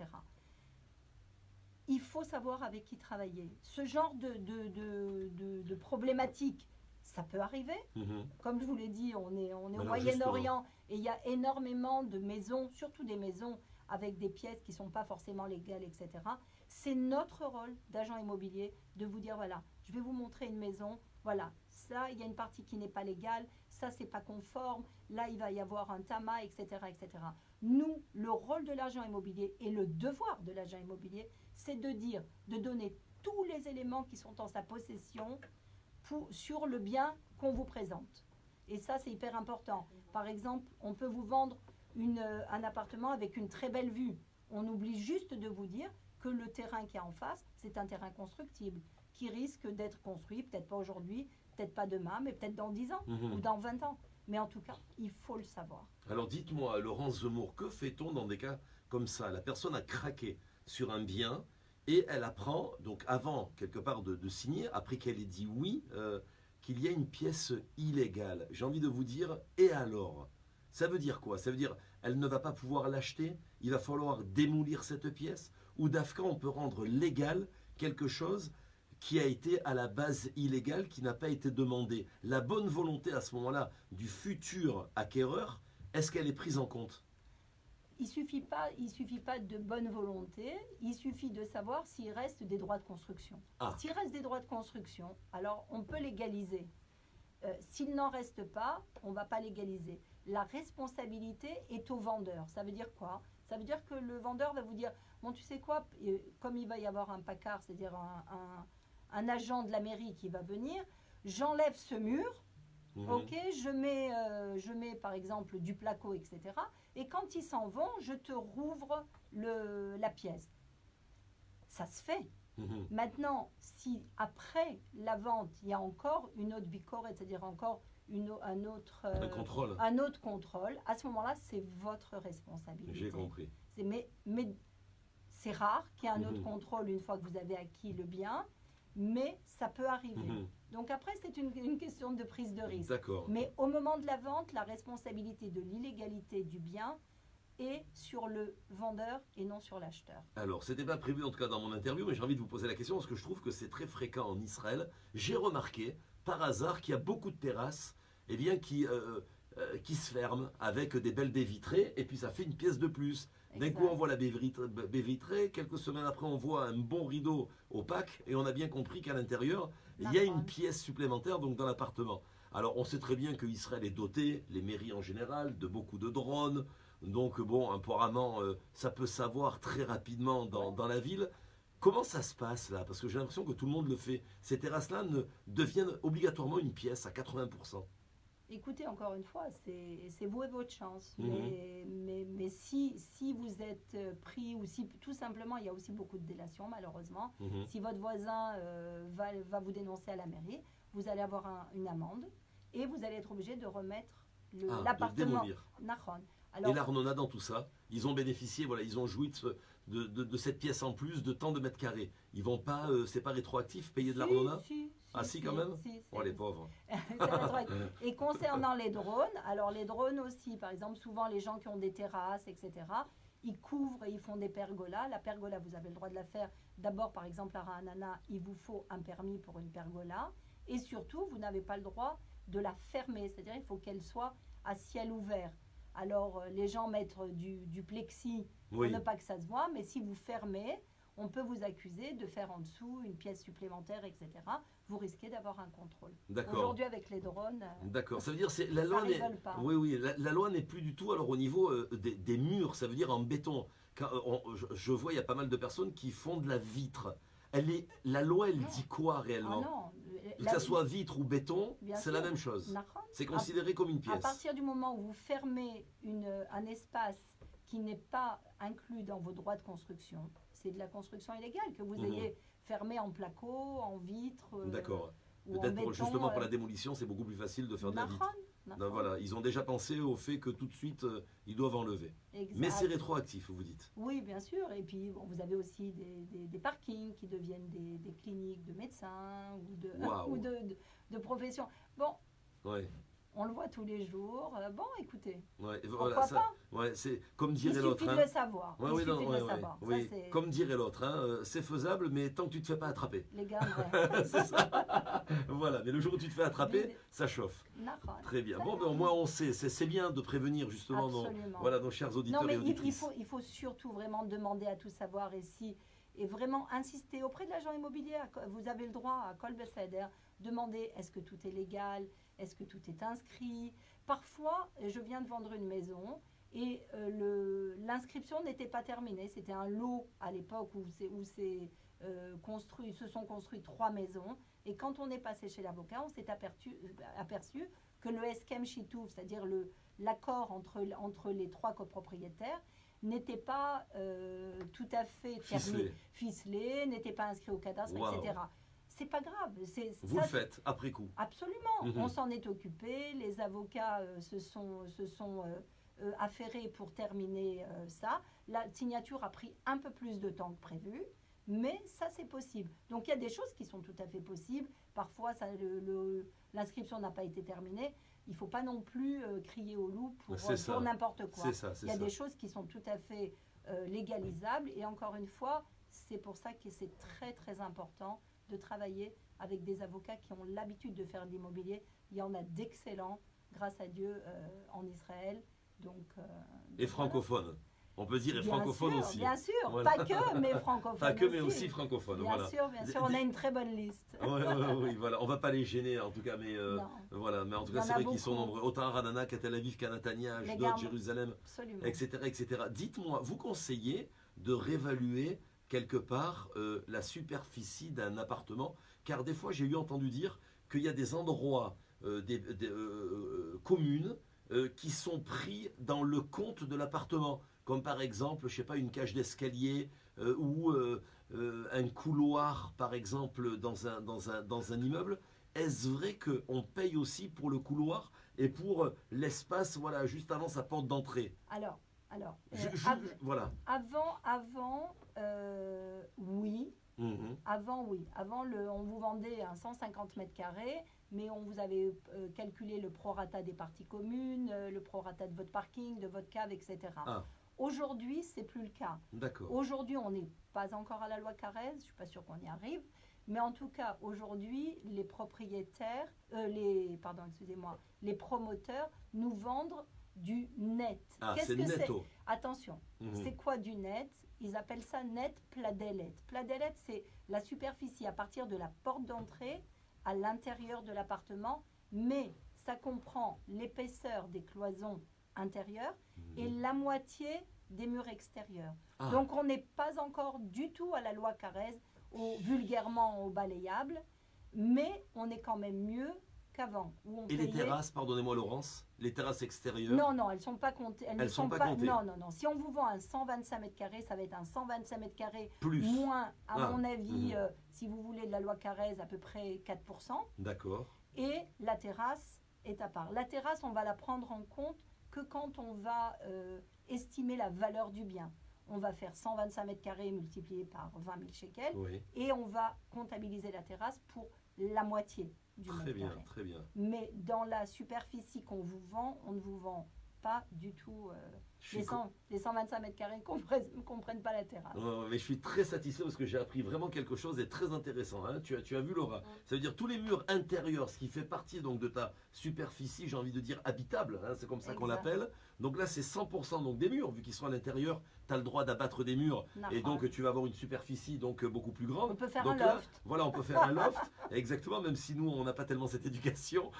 Il faut savoir avec qui travailler. Ce genre de problématique, ça peut arriver. Comme je vous l'ai dit, on est au Moyen-Orient et il y a énormément de maisons, surtout des maisons avec des pièces qui ne sont pas forcément légales, etc. C'est notre rôle d'agent immobilier de vous dire, voilà, je vais vous montrer une maison, voilà, ça, il y a une partie qui n'est pas légale, ça, c'est pas conforme, là, il va y avoir un TAMA, etc., etc. Nous, le rôle de l'agent immobilier et le devoir de l'agent immobilier, c'est de donner tous les éléments qui sont en sa possession sur le bien qu'on vous présente. Et ça, c'est hyper important. Par exemple, on peut vous vendre un appartement avec une très belle vue. On oublie juste de vous dire que le terrain qui est en face, c'est un terrain constructible, qui risque d'être construit, peut-être pas aujourd'hui, peut-être pas demain, mais peut-être dans 10 ans ou dans 20 ans. Mais en tout cas, il faut le savoir. Alors dites-moi, Laurence Zemour, que fait-on dans des cas comme ça? La personne a craqué sur un bien et elle apprend, donc avant quelque part de signer, après qu'elle ait dit oui, qu'il y a une pièce illégale. J'ai envie de vous dire, et alors? Ça veut dire quoi? Ça veut dire, elle ne va pas pouvoir l'acheter, il va falloir démolir cette pièce, ou d'Afka, on peut rendre légal quelque chose qui a été à la base illégal, qui n'a pas été demandé. La bonne volonté à ce moment-là du futur acquéreur, est-ce qu'elle est prise en compte? Il suffit pas de bonne volonté, il suffit de savoir s'il reste des droits de construction. Ah. S'il reste des droits de construction, alors on peut légaliser. S'il n'en reste pas, on ne va pas légaliser. La responsabilité est au vendeur. Ça veut dire quoi? Ça veut dire que le vendeur va vous dire, bon tu sais quoi, comme il va y avoir un PACAR, c'est-à-dire un agent de la mairie qui va venir, j'enlève ce mur, ok, je mets par exemple du placo, etc. Et quand ils s'en vont, je te rouvre la pièce. Ça se fait. Maintenant, si après la vente, il y a encore une autre bicore, c'est-à-dire encore un autre contrôle, à ce moment-là, c'est votre responsabilité. J'ai compris. Mais c'est rare qu'il y ait un autre contrôle une fois que vous avez acquis le bien, mais ça peut arriver. Donc après, c'est une question de prise de risque. D'accord. Mais au moment de la vente, la responsabilité de l'illégalité du bien est sur le vendeur et non sur l'acheteur. Alors, c'était pas prévu en tout cas dans mon interview, mais j'ai envie de vous poser la question parce que je trouve que c'est très fréquent en Israël. J'ai remarqué par hasard qu'il y a beaucoup de terrasses qui se ferment avec des belles baies vitrées et puis ça fait une pièce de plus. D'un coup, on voit la baie vitrée, quelques semaines après, on voit un bon rideau opaque et on a bien compris qu'à l'intérieur, il y a une pièce supplémentaire donc dans l'appartement. Alors, on sait très bien qu'Israël est doté, les mairies en général, de beaucoup de drones. Donc, bon, apparemment, ça peut savoir très rapidement dans la ville. Comment ça se passe là? Parce que j'ai l'impression que tout le monde le fait. Ces terrasses-là deviennent obligatoirement une pièce à 80%. Écoutez, encore une fois, c'est vous et votre chance. Mais si vous êtes pris, ou si tout simplement, il y a aussi beaucoup de délations, malheureusement. Si votre voisin va vous dénoncer à la mairie, vous allez avoir une amende et vous allez être obligé de remettre l'appartement. De démolir. Alors, et l'Arnona dans tout ça, ils ont bénéficié, voilà, ils ont joui de cette pièce en plus de tant de mètres carrés. Ils vont pas, c'est pas rétroactif, payer de l'Arnona? Si, quand même. Oh, les pauvres. Et concernant les drones, alors les drones aussi, par exemple, souvent les gens qui ont des terrasses, etc., ils couvrent et ils font des pergolas. La pergola, vous avez le droit de la faire. D'abord, par exemple, à Ra'anana, il vous faut un permis pour une pergola. Et surtout, vous n'avez pas le droit de la fermer, c'est-à-dire il faut qu'elle soit à ciel ouvert. Alors, les gens mettent du plexi pour ne pas que ça se voit, mais si vous fermez, on peut vous accuser de faire en dessous une pièce supplémentaire, etc. Vous risquez d'avoir un contrôle. Aujourd'hui, avec les drones, d'accord. Ça veut dire que la loi rigole pas. Oui, la loi n'est plus du tout alors au niveau des murs, ça veut dire en béton. Je vois, il y a pas mal de personnes qui font de la vitre. La loi, elle dit quoi réellement? Que ça soit vitre ou béton, c'est la même chose. C'est considéré comme une pièce. À partir du moment où vous fermez un espace qui n'est pas inclus dans vos droits de construction, c'est de la construction illégale, que vous ayez fermé en placo, en vitre. D'accord. Ou peut-être en béton, justement pour la démolition, c'est beaucoup plus facile de faire de la vitre. Donc, voilà, ils ont déjà pensé au fait que tout de suite, ils doivent enlever. Exact. Mais c'est rétroactif, vous dites. Oui, bien sûr. Et puis, bon, vous avez aussi des parkings qui deviennent des cliniques de médecins ou de professions. Bon, on le voit tous les jours. Bon, écoutez, pourquoi pas? C'est comme dirait l'autre. Il suffit de le savoir. Comme dirait l'autre, c'est faisable, mais tant que tu ne te fais pas attraper. Les gars, c'est ça. Voilà, mais le jour où tu te fais attraper, ça chauffe. Très bien. Bon, ben, au moins on sait. C'est bien de prévenir justement nos chers auditeurs et auditrices. Il faut surtout vraiment demander à tout savoir et vraiment insister auprès de l'agent immobilier. Vous avez le droit à Kol Beseder, demander est-ce que tout est légal, est-ce que tout est inscrit. Parfois, je viens de vendre une maison et l'inscription n'était pas terminée. C'était un lot à l'époque où se sont construites 3 maisons. Et quand on est passé chez l'avocat, on s'est aperçu que le eskem chitouf, c'est-à-dire l'accord entre les 3 copropriétaires, n'était pas tout à fait ficelé, n'était pas inscrit au cadastre, Wow. etc. C'est pas grave. Vous le faites après coup. Absolument. Mhm. On s'en est occupé. Les avocats se sont affairés pour terminer ça. La signature a pris un peu plus de temps que prévu, mais ça c'est possible. Donc il y a des choses qui sont tout à fait possibles. Parfois, l'inscription n'a pas été terminée. Il ne faut pas non plus crier au loup pour n'importe quoi. Il y a des choses qui sont tout à fait légalisables. Et encore une fois, c'est pour ça que c'est très très important de travailler avec des avocats qui ont l'habitude de faire de l'immobilier. Il y en a d'excellents, grâce à Dieu, en Israël. Donc, Et francophones. On peut dire et francophone aussi. Bien sûr, Voilà. pas que, mais francophone. Pas que, mais aussi francophone. Bien Voilà. sûr, bien sûr. On a une très bonne liste. Oui, voilà. On va pas les gêner en tout cas, mais voilà. Mais en tout cas, Il y en c'est a vrai qu'ils sont beaucoup. nombreux. Autant à Ranana qu'à Tel Aviv, qu'à Natania, à Les Ashdod, gammes. Jérusalem, Absolument. etc., etc. Dites-moi, vous conseillez de réévaluer quelque part la superficie d'un appartement, car des fois j'ai entendu dire qu'il y a des endroits, des communes qui sont pris dans le compte de l'appartement, comme par exemple, je sais pas, une cage d'escalier ou un couloir, par exemple, dans un immeuble. Est-ce vrai qu'on paye aussi pour le couloir et pour l'espace, voilà, juste avant sa porte d'entrée? Alors, voilà. avant, oui. Mhm. Avant, oui. Avant, on vous vendait un 150 mètres carrés, mais on vous avait calculé le prorata des parties communes, le prorata de votre parking, de votre cave, etc. Ah. Aujourd'hui, c'est plus le cas. D'accord. Aujourd'hui, on n'est pas encore à la loi Carrez, je ne suis pas sûre qu'on y arrive, mais en tout cas, aujourd'hui, les propriétaires, les promoteurs nous vendent du net. Ah, Qu'est-ce c'est que c'est? netto. Attention, Mhm. c'est quoi du net? Ils appellent ça net pladellet. Pladellet, c'est la superficie à partir de la porte d'entrée à l'intérieur de l'appartement, mais ça comprend l'épaisseur des cloisons intérieures et la moitié des murs extérieurs. Ah. Donc on n'est pas encore du tout à la loi Carrez, vulgairement au balayable, mais on est quand même mieux qu'avant. Et les terrasses, pardonnez-moi Laurence, les terrasses extérieures? Non, elles ne sont pas comptées. Elles ne sont pas comptées. Non. Si on vous vend un 125 mètres carrés, ça va être un 125 mètres carrés Plus. moins, à Ah. mon avis, Mhm. si vous voulez de la loi Carrez, à peu près 4%. D'accord. Et la terrasse est à part. La terrasse, on va la prendre en compte que quand on va estimer la valeur du bien. On va faire 125 mètres carrés multiplié par 20 000 shekels Oui. et on va comptabiliser la terrasse pour la moitié du Très mètre bien, carré. très bien. Mais dans la superficie qu'on vous vend, on ne vous vend pas du tout Je les, suis 125 mètres carrés ne comprennent pas la terrasse. mais je suis très satisfait parce que j'ai appris vraiment quelque chose de très intéressant. Hein. Tu as vu Laura? Ça veut dire tous les murs intérieurs, ce qui fait partie donc de ta superficie, j'ai envie de dire habitable, hein, c'est comme ça qu'on Exact. l'appelle. Donc là c'est 100% donc des murs, vu qu'ils sont à l'intérieur, tu as le droit d'abattre des murs et donc tu vas avoir une superficie donc beaucoup plus grande. On peut faire Donc un là, loft. voilà, on peut faire un loft, exactement, même si nous on n'a pas tellement cette éducation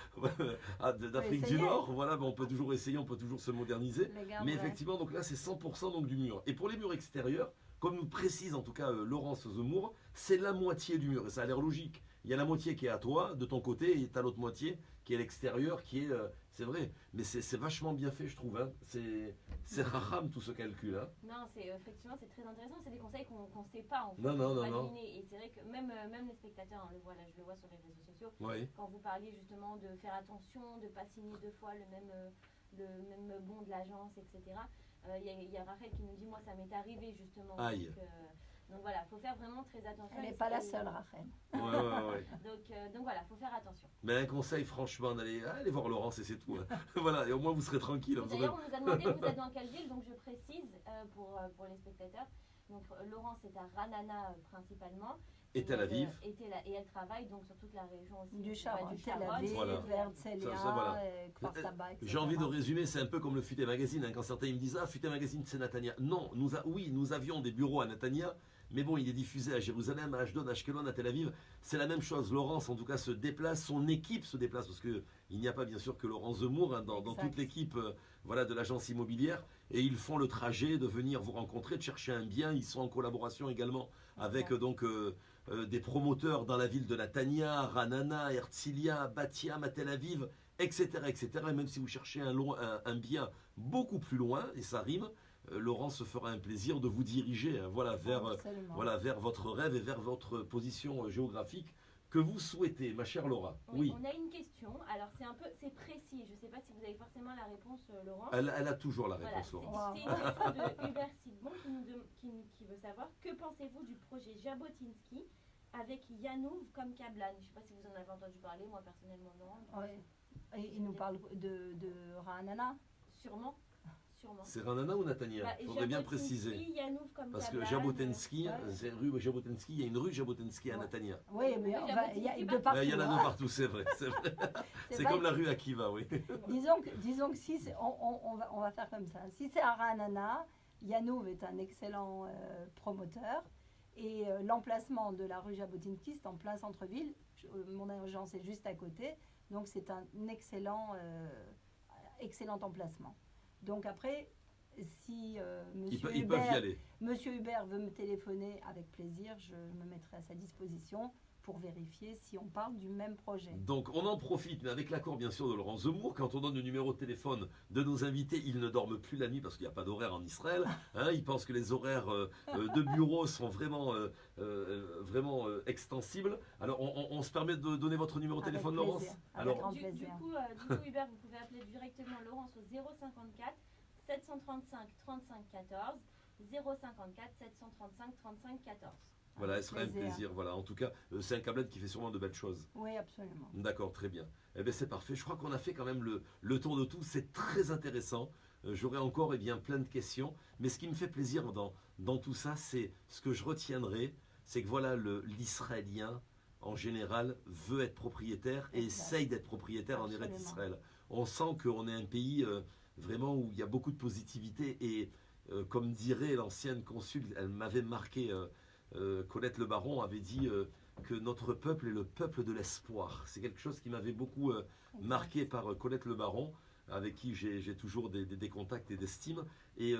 d'Afrique du essayer. Nord, voilà, mais on peut toujours essayer, on peut toujours se moderniser. Les gars, Mais ouais. effectivement, donc là, c'est 100% donc du mur. Et pour les murs extérieurs, comme nous précise en tout cas Laurence Zemmour, c'est la moitié du mur. Et ça a l'air logique. Il y a la moitié qui est à toi, de ton côté, et tu as l'autre moitié qui est à l'extérieur, qui est... c'est vrai, mais c'est vachement bien fait, je trouve. Hein. C'est racham tout ce calcul. Hein. Non, effectivement, c'est très intéressant. C'est des conseils qu'on ne sait pas en fait. Non, qu'on va non. deviner. Et c'est vrai que même les spectateurs, hein, je le vois sur les réseaux sociaux, Oui. quand vous parliez justement de faire attention, de ne pas signer 2 fois le même bon de l'agence, etc. Il y a Rachel qui nous dit, moi ça m'est arrivé justement. Aïe. Donc voilà, il faut faire vraiment très attention. Elle n'est pas la seule, Rachel. Ouais. Donc voilà, il faut faire attention. Mais un conseil, franchement, allez voir Laurence et c'est tout. Hein. Voilà, et au moins vous serez tranquille. Vous D'ailleurs, aurez- on nous a demandé, vous êtes dans quelle ville, donc je précise pour les spectateurs. Donc Laurence est à Ranana principalement. Et Tel Aviv. Et elle travaille donc sur toute la région aussi. Du Ouais, Sharon, Tel Sharon. Aviv, Voilà. Herzliya, Ça, voilà. Kfar Saba, etc. J'ai envie de résumer, c'est un peu comme le Futé Magazine. Hein, quand certains ils me disent, ah, Futé Magazine, c'est Natania. Non, oui, nous avions des bureaux à Natania, mais bon, il est diffusé à Jérusalem, à Ashdod, à Ashkelon, à Tel Aviv. C'est la même chose. Laurence, en tout cas, se déplace, son équipe se déplace, parce qu'il n'y a pas bien sûr que Laurence Zemmour hein, dans Exact. toute l'équipe voilà, de l'agence immobilière. Et ils font le trajet de venir vous rencontrer, de chercher un bien. Ils sont en collaboration également avec donc des promoteurs dans la ville de Natania, Ranana, Herzliya, Bat Yam, à Tel Aviv, etc., etc. Et même si vous cherchez un bien beaucoup plus loin, et ça rime, Laurent se fera un plaisir de vous diriger Absolument. vers votre rêve et vers votre position géographique que vous souhaitez, ma chère Laura. Oui, Oui, on a une question. Alors c'est précis. Je ne sais pas si vous avez forcément la réponse, Laurent. elle a toujours la Voilà, réponse, Laurent. Wow. c'est une question de Hubert Sidbon qui veut savoir que pensez-vous du projet Jabotinsky avec Yanouv comme Kablan. Je ne sais pas si vous en avez entendu parler, moi personnellement non. Ouais. Et il nous parle de Ra'anana. Sûrement. C'est Ranana ou Natania? Bah, Il faudrait bien Jabotinsky, préciser. Yanouv comme Parce que Kablan, Jabotinsky, ouais. c'est rue Jabotinsky, il y a une rue Jabotinsky à Ouais. Natania. Oui, mais Oui, il y a Jabotinsky de partout. Il y en a hein. de partout, c'est vrai. C'est vrai. C'est pas- comme la rue Akiva, oui. Disons que si on va faire comme ça. Si c'est à Ra'anana, Yanouv est un excellent promoteur. Et l'emplacement de la rue Jabotinsky, c'est en plein centre-ville. Mon agence est juste à côté. Donc c'est un excellent emplacement. Donc après, si Ils peuvent y aller. Monsieur Hubert veut me téléphoner, avec plaisir, je me mettrai à sa disposition pour vérifier si on parle du même projet. Donc on en profite, mais avec l'accord bien sûr de Laurent Zemmour, quand on donne le numéro de téléphone de nos invités, ils ne dorment plus la nuit parce qu'il n'y a pas d'horaire en Israël. Hein, ils pensent que les horaires de bureau sont vraiment extensibles. Alors on se permet de donner votre numéro de Avec téléphone, plaisir, Laurence? avec Alors grand Du plaisir. coup, Hubert, vous pouvez appeler directement Laurence au 054 735 35 14. 054 735 35 14. voilà, avec ce serait un plaisir. Voilà, en tout cas, c'est un câblette qui fait sûrement de belles choses. Oui, absolument. D'accord, très bien. Eh bien, c'est parfait. Je crois qu'on a fait quand même le tour de tout. C'est très intéressant. J'aurais encore bien plein de questions. Mais ce qui me fait plaisir dans tout ça, c'est ce que je retiendrai, c'est que voilà, l'Israélien, en général, veut être propriétaire et Exact. essaye d'être propriétaire en Absolument. Eretz Israël. On sent qu'on est un pays vraiment où il y a beaucoup de positivité. Et comme dirait l'ancienne consul, elle m'avait marqué, Colette Le Baron avait dit que notre peuple est le peuple de l'espoir. C'est quelque chose qui m'avait beaucoup marqué par Colette Le Baron, avec qui j'ai toujours des contacts et d'estime. Et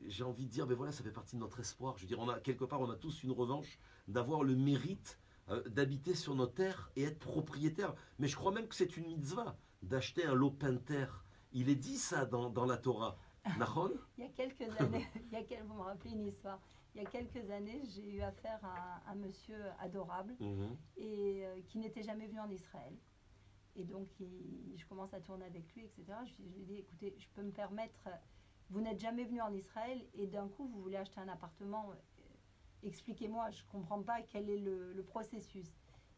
j'ai envie de dire, ben voilà, ça fait partie de notre espoir. Je veux dire, quelque part, on a tous une revanche d'avoir le mérite d'habiter sur nos terres et être propriétaire. Mais je crois même que c'est une mitzvah d'acheter un lopin de terre. Il est dit ça dans la Torah. Nahon? Il y a quelques années, vous me rappelez une histoire. Il y a quelques années, j'ai eu affaire à un monsieur adorable Mhm. et qui n'était jamais venu en Israël. Et donc, je commence à tourner avec lui, etc. Je lui ai dit, écoutez, je peux me permettre, vous n'êtes jamais venu en Israël et d'un coup, vous voulez acheter un appartement. Expliquez-moi, je ne comprends pas quel est le processus.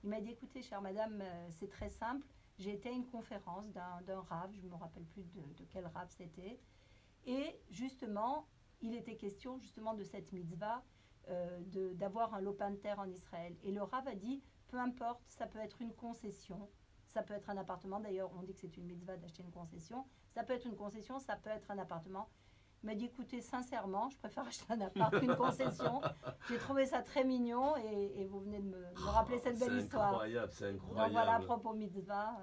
Il m'a dit, écoutez, chère madame, c'est très simple. J'ai été à une conférence d'un rave, je ne me rappelle plus de quel rave c'était. Et justement, il était question justement de cette mitzvah, d'avoir un lopin de terre en Israël. Et le Rav a dit, peu importe, ça peut être une concession, ça peut être un appartement. D'ailleurs, on dit que c'est une mitzvah d'acheter une concession. Ça peut être une concession, ça peut être un appartement. Il m'a dit, écoutez, sincèrement, je préfère acheter un appart qu'une concession. J'ai trouvé ça très mignon et vous venez de me rappeler cette belle histoire. C'est Donc incroyable. voilà, à propos mitzvah.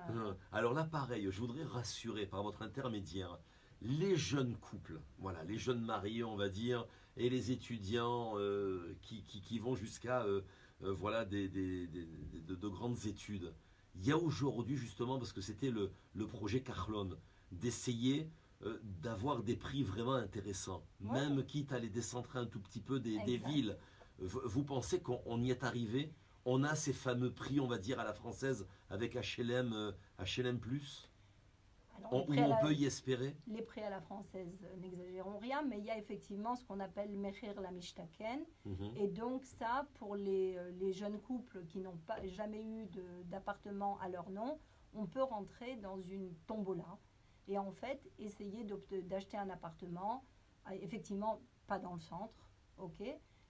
Alors là, pareil, je voudrais rassurer par votre intermédiaire les jeunes couples, voilà, les jeunes mariés, on va dire, et les étudiants qui vont jusqu'à voilà, de grandes études. Il y a aujourd'hui, justement, parce que c'était le projet Carlon, d'essayer d'avoir des prix vraiment intéressants, Ouais. même quitte à les décentrer un tout petit peu des Exact. villes. Vous pensez qu'on y est arrivé? On a ces fameux prix, on va dire, à la française, avec HLM+, Alors, où les prix à on la- peut y espérer? Les prix à la française, n'exagérons rien, mais il y a effectivement ce qu'on appelle Mechir la Mishtaken. Mhm. Et donc ça, pour les jeunes couples qui n'ont pas jamais eu d'appartement à leur nom, on peut rentrer dans une tombola et en fait essayer d'acheter un appartement, effectivement pas dans le centre, ok,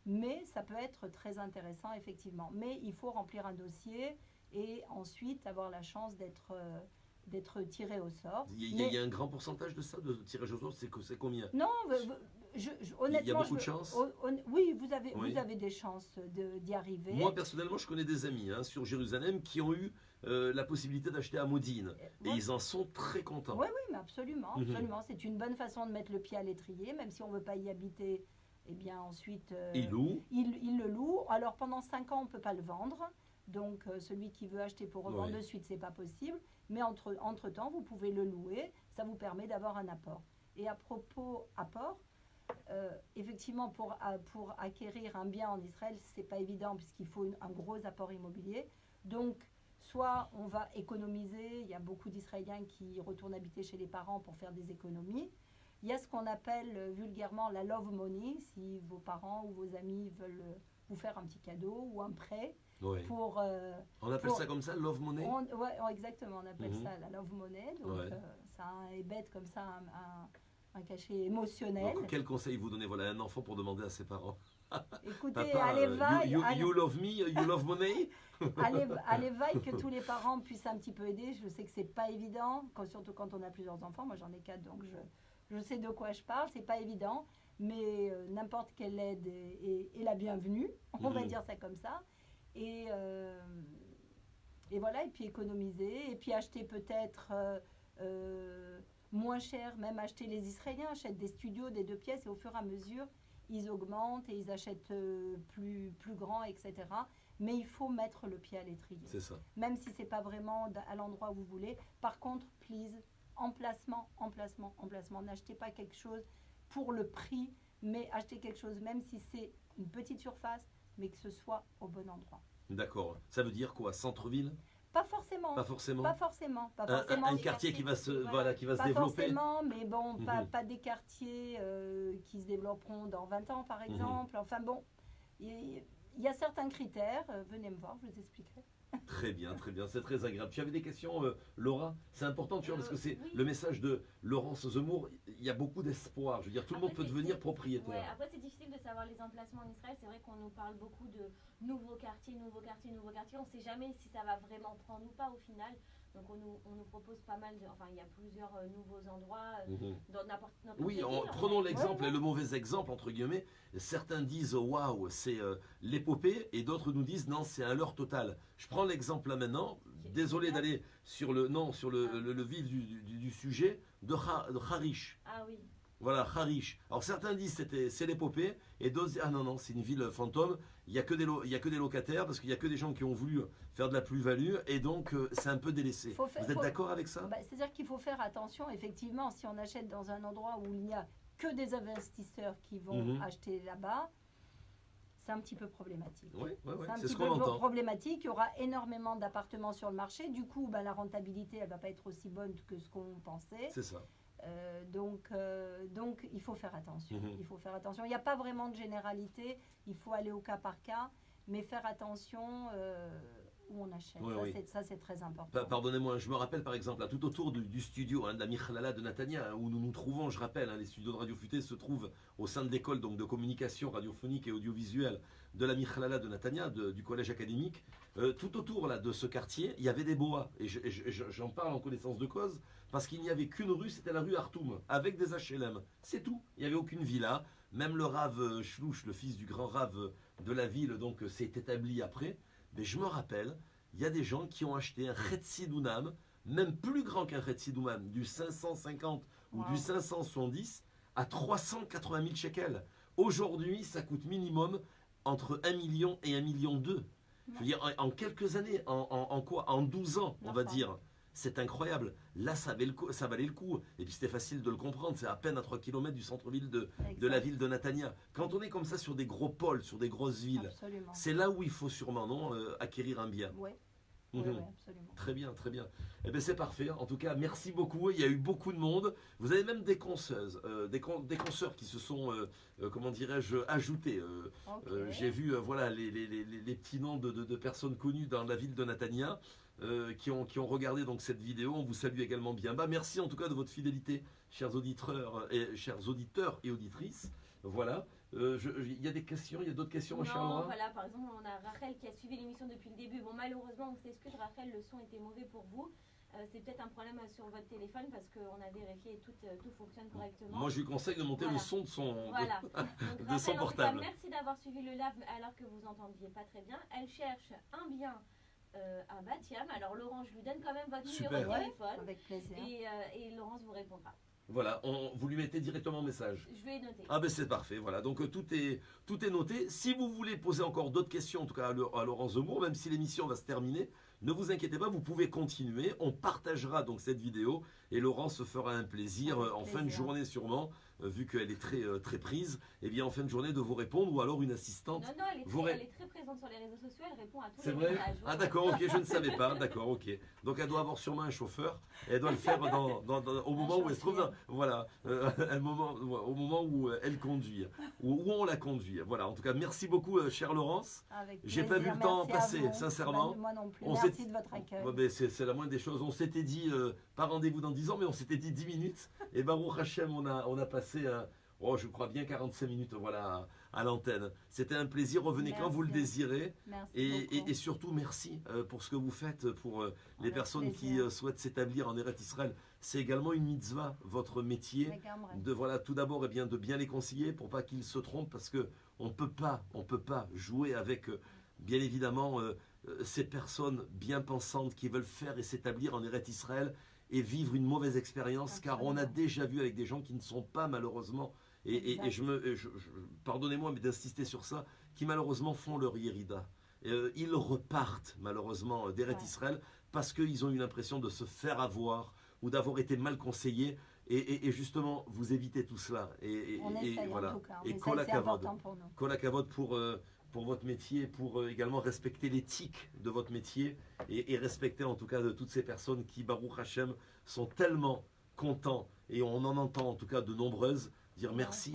mais ça peut être très intéressant effectivement. Mais il faut remplir un dossier et ensuite avoir la chance d'être tiré au sort. Il y a un grand pourcentage de ça, de tirage au sort, c'est combien? Non, honnêtement, Il y a beaucoup de chance? Oui, Oui. vous avez des chances d'y arriver. Moi, personnellement, je connais des amis sur Jérusalem qui ont eu la possibilité d'acheter à Modine. Et Moi- ils en sont très contents. Oui, mais absolument, Mhm. absolument. C'est une bonne façon de mettre le pied à l'étrier, même si on ne veut pas y habiter. Eh bien, ensuite, Ils louent. il le loue. Alors, pendant 5 ans, on ne peut pas le vendre. Donc, celui qui veut acheter pour revendre Ouais. de suite, c'est pas possible. Mais entre-temps, vous pouvez le louer, ça vous permet d'avoir un apport. Et à propos apport, effectivement, pour acquérir un bien en Israël, ce n'est pas évident puisqu'il faut un gros apport immobilier. Donc, soit on va économiser, il y a beaucoup d'Israéliens qui retournent habiter chez les parents pour faire des économies. Il y a ce qu'on appelle vulgairement la love money, si vos parents ou vos amis veulent vous faire un petit cadeau ou un prêt. Oui. Pour, On appelle ça comme ça, love money? Exactement, on appelle ça la love money. Donc, ça est bête comme ça, un cachet émotionnel. Donc, quel conseil vous donnez, voilà, à un enfant pour demander à ses parents? Écoutez, Papa, allez, vaille. You love me, you love money? Allez, vaille que tous les parents puissent un petit peu aider. Je sais que c'est pas évident, surtout quand on a plusieurs enfants. Moi, j'en ai 4, donc je sais de quoi je parle. C'est pas évident, mais n'importe quelle aide est la bienvenue. On va dire ça comme ça. Et voilà, et puis économiser, et puis acheter peut-être moins cher, même acheter, les Israéliens achètent des studios, des 2 pièces, et au fur et à mesure, ils augmentent et ils achètent plus grand, etc. Mais il faut mettre le pied à l'étrier. C'est ça. Même si ce n'est pas vraiment à l'endroit où vous voulez. Par contre, please, emplacement. N'achetez pas quelque chose pour le prix, mais achetez quelque chose, même si c'est une petite surface, mais que ce soit au bon endroit. D'accord. Ça veut dire quoi? Centre-ville? Pas forcément. Pas forcément. Pas forcément. Un quartier qui va se, qui va se développer. Pas forcément, mais bon, pas des quartiers qui se développeront dans 20 ans, par exemple. Enfin bon, il y a certains critères. Venez me voir, je vous expliquerai. Très bien, c'est très agréable. Tu avais des questions, Laura? C'est important, tu vois, parce que c'est oui. le message de Laurence Zemmour. Il y a beaucoup d'espoir. Je veux dire, tout le monde peut devenir propriétaire. Ouais, après, c'est difficile de savoir les emplacements en Israël. C'est vrai qu'on nous parle beaucoup de nouveaux quartiers. On ne sait jamais si ça va vraiment prendre ou pas au final. Donc, on nous propose pas mal de. Enfin, il y a plusieurs nouveaux endroits dans n'importe quelle ville. Prenons l'exemple, le mauvais exemple, entre guillemets. Certains disent waouh, c'est l'épopée, et d'autres nous disent non, c'est un leurre total. Je prends l'exemple là maintenant. Désolé d'aller sur le vif du sujet de Harish. Ah oui. Voilà, Harish. Alors certains disent c'est l'épopée, et d'autres disent ah non, c'est une ville fantôme. Il y a que des locataires parce qu'il y a que des gens qui ont voulu faire de la plus-value, et donc c'est un peu délaissé. Vous êtes d'accord avec ça? C'est-à-dire qu'il faut faire attention, effectivement, si on achète dans un endroit où il n'y a que des investisseurs qui vont acheter là-bas, c'est un petit peu problématique. Oui, c'est ce qu'on entend. Problématique. Il y aura énormément d'appartements sur le marché. Du coup, la rentabilité, elle ne va pas être aussi bonne que ce qu'on pensait. C'est ça. Donc, il faut faire attention. Il faut faire attention. Il n'y a pas vraiment de généralité. Il faut aller au cas par cas, mais faire attention où on achète. Ça, c'est très important. Pardonnez-moi, je me rappelle par exemple, tout autour du studio de la Michlala de Natania, où nous nous trouvons, je rappelle, les studios de Radio Futé se trouvent au sein de l'école de communication radiophonique et audiovisuelle de la Michlala de Natania, du collège académique. Tout autour de ce quartier, il y avait des boas. Et j'en parle en connaissance de cause, parce qu'il n'y avait qu'une rue, c'était la rue Artoum, avec des HLM. C'est tout. Il n'y avait aucune villa. Même le Rav Shlouch, le fils du grand Rav de la ville, donc s'est établi après. Mais je me rappelle, il y a des gens qui ont acheté un Chetsidunam, même plus grand qu'un Chetsidunam, du 550 ou du 570 à 380 000 shekels. Aujourd'hui, ça coûte minimum entre 1 million et 1,2 million. Je veux dire, en quelques années, en 12 ans, on va dire. C'est incroyable. Là, ça valait le coup. Et puis, c'était facile de le comprendre. C'est à peine à 3 km du centre-ville de la ville de Natania. Quand on est comme ça sur des gros pôles, sur des grosses villes, c'est là où il faut sûrement acquérir un bien. Oui, absolument. Très bien, très bien. Eh bien, c'est parfait. En tout cas, merci beaucoup. Il y a eu beaucoup de monde. Vous avez même des consoeurs, des consoeurs qui se sont, comment dirais-je, ajoutés. J'ai vu les petits noms de personnes connues dans la ville de Natania. Qui ont regardé donc cette vidéo. On vous salue également bien bas. Merci en tout cas de votre fidélité, chers auditeurs et auditrices. Voilà. Il y a des questions, il y a d'autres questions, ma chère Laura? Voilà, par exemple, on a Rachel qui a suivi l'émission depuis le début. Bon, malheureusement, on s'excuse, Rachel, le son était mauvais pour vous. C'est peut-être un problème sur votre téléphone parce qu'on a vérifié et tout fonctionne correctement. Moi, je lui conseille de monter le son de son, de son portable. Merci d'avoir suivi le live alors que vous entendiez pas très bien. Elle cherche un bien à Batiam. Alors Laurent, je lui donne quand même votre numéro de téléphone. Avec plaisir. Et Laurence vous répondra. Voilà, vous lui mettez directement un message. Je vais noter. Ah ben c'est parfait, voilà. Donc tout est noté. Si vous voulez poser encore d'autres questions, en tout cas à Laurence Zemmour, même si l'émission va se terminer, Ne vous inquiétez pas, vous pouvez continuer. On partagera donc cette vidéo et Laurent se fera un plaisir Avec en fin de plaisir. journée sûrement, vu qu'elle est très prise, et bien en fin de journée de vous répondre ou alors une assistante. Non, non, Vous elle est très présente sur les réseaux sociaux, elle répond à tous C'est les vrai? messages. Ah d'accord, ok, je ne savais pas, d'accord, ok. Donc elle doit avoir sûrement un chauffeur, et elle doit le faire au moment où elle se trouve, voilà, au moment où elle conduit, où on la conduit. Voilà, en tout cas, merci beaucoup, chère Laurence. Avec J'ai pas vu plaisir. le temps Merci à passer, vous. sincèrement. Moi non plus. On Merci s'est- de votre accueil. Ouais, ben, c'est la moindre des choses. On s'était dit, pas rendez-vous dans 10 ans, mais on s'était dit 10 minutes. Et Baruch Hashem, on a passé, je crois bien 45 minutes voilà, à l'antenne. C'était un plaisir. Revenez quand vous le Merci. désirez. Merci beaucoup. Et surtout, merci pour ce que vous faites pour les Avec personnes qui plaisir. souhaitent s'établir en Eretz Israël. C'est également une mitzvah, votre métier. Avec un vrai. De voilà, tout d'abord, de bien les conseiller pour pas qu'ils se trompent, parce que on peut pas jouer avec, bien évidemment, ces personnes bien pensantes qui veulent faire et s'établir en Eretz Israël et vivre une mauvaise expérience, car on a Absolument. déjà vu avec des gens qui ne sont pas malheureusement, Exact. pardonnez-moi, mais d'insister sur ça, qui malheureusement font leur Yérida. Ils repartent malheureusement d'Eretz Ouais. Israël parce qu'ils ont eu l'impression de se faire avoir ou d'avoir été mal conseillés. Et justement, vous évitez tout cela. On essaye voilà. en tout cas. On Et essaye, kol c'est hakavod. important pour nous. Kol hakavod pour votre métier, pour également respecter l'éthique de votre métier et respecter en tout cas de toutes ces personnes qui, Baruch Hashem, sont tellement contents, et on en entend en tout cas de nombreuses, dire merci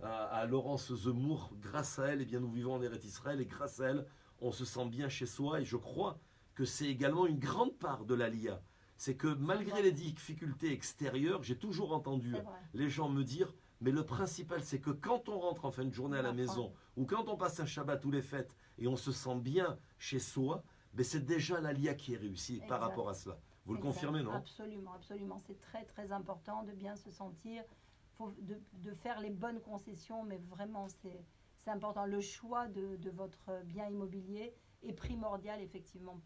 à Laurence Zemmour. Grâce à elle, eh bien, nous vivons en Eretz Israël, et grâce à elle, on se sent bien chez soi, et je crois que c'est également une grande part de l'Aliyah. C'est que malgré les difficultés extérieures, j'ai toujours entendu C'est vrai. les gens me dire, mais le principal c'est que quand on rentre en fin de journée à la maison, ou quand on passe un Shabbat ou les fêtes, et on se sent bien chez soi, ben c'est déjà l'Aliyah qui est réussie par Exact. rapport à cela. Vous le Exact. confirmez, non? Absolument, absolument. C'est très important de bien se sentir, de faire les bonnes concessions, mais vraiment c'est important. Le choix de votre bien immobilier est primordial effectivement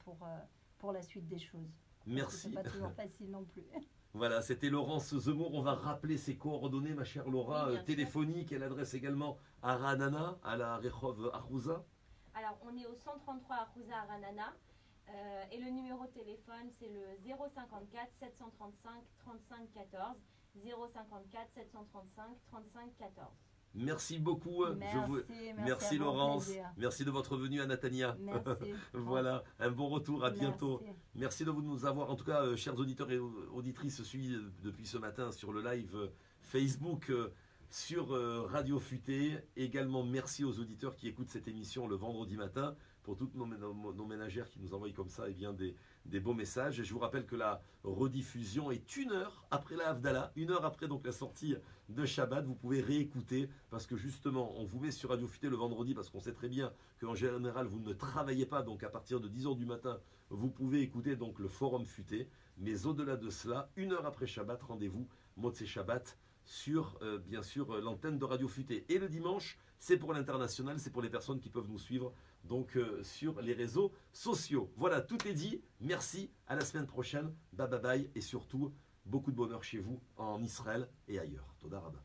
pour la suite des choses. Parce que Merci. c'est pas toujours facile non plus. Voilà, c'était Laurence Zemmour. On va rappeler ses coordonnées, ma chère Laura, Oui, bien sûr. téléphonique. Elle adresse également à Ranana, à la Rehov Arouza. Alors, on est au 133 à Rouza à Ranana. Et le numéro de téléphone, c'est le 054 735 35 14. 054 735 35 14. Merci beaucoup. Merci à vous, Laurence. plaisir. Merci de votre venue à Natania. Merci. Voilà, un bon retour, à bientôt. Merci. Merci de nous avoir, en tout cas, chers auditeurs et auditrices, suivis depuis ce matin sur le live Facebook, sur Radio Futé. Également, merci aux auditeurs qui écoutent cette émission le vendredi matin, pour toutes nos ménagères qui nous envoient comme ça des beaux messages. Et je vous rappelle que la rediffusion est 1 heure après la Havdalah, 1 heure après donc la sortie de Shabbat. Vous pouvez réécouter, parce que justement, on vous met sur Radio Futé le vendredi, parce qu'on sait très bien qu'en général, vous ne travaillez pas, donc à partir de 10h du matin, vous pouvez écouter donc le Forum Futé. Mais au-delà de cela, 1 heure après Shabbat, rendez-vous Motzei Shabbat sur, bien sûr, l'antenne de Radio Futé. Et le dimanche, c'est pour l'international, c'est pour les personnes qui peuvent nous suivre donc sur les réseaux sociaux. Voilà, tout est dit. Merci, à la semaine prochaine. Bye bye bye, et surtout, beaucoup de bonheur chez vous, en Israël et ailleurs. Toda Rabba.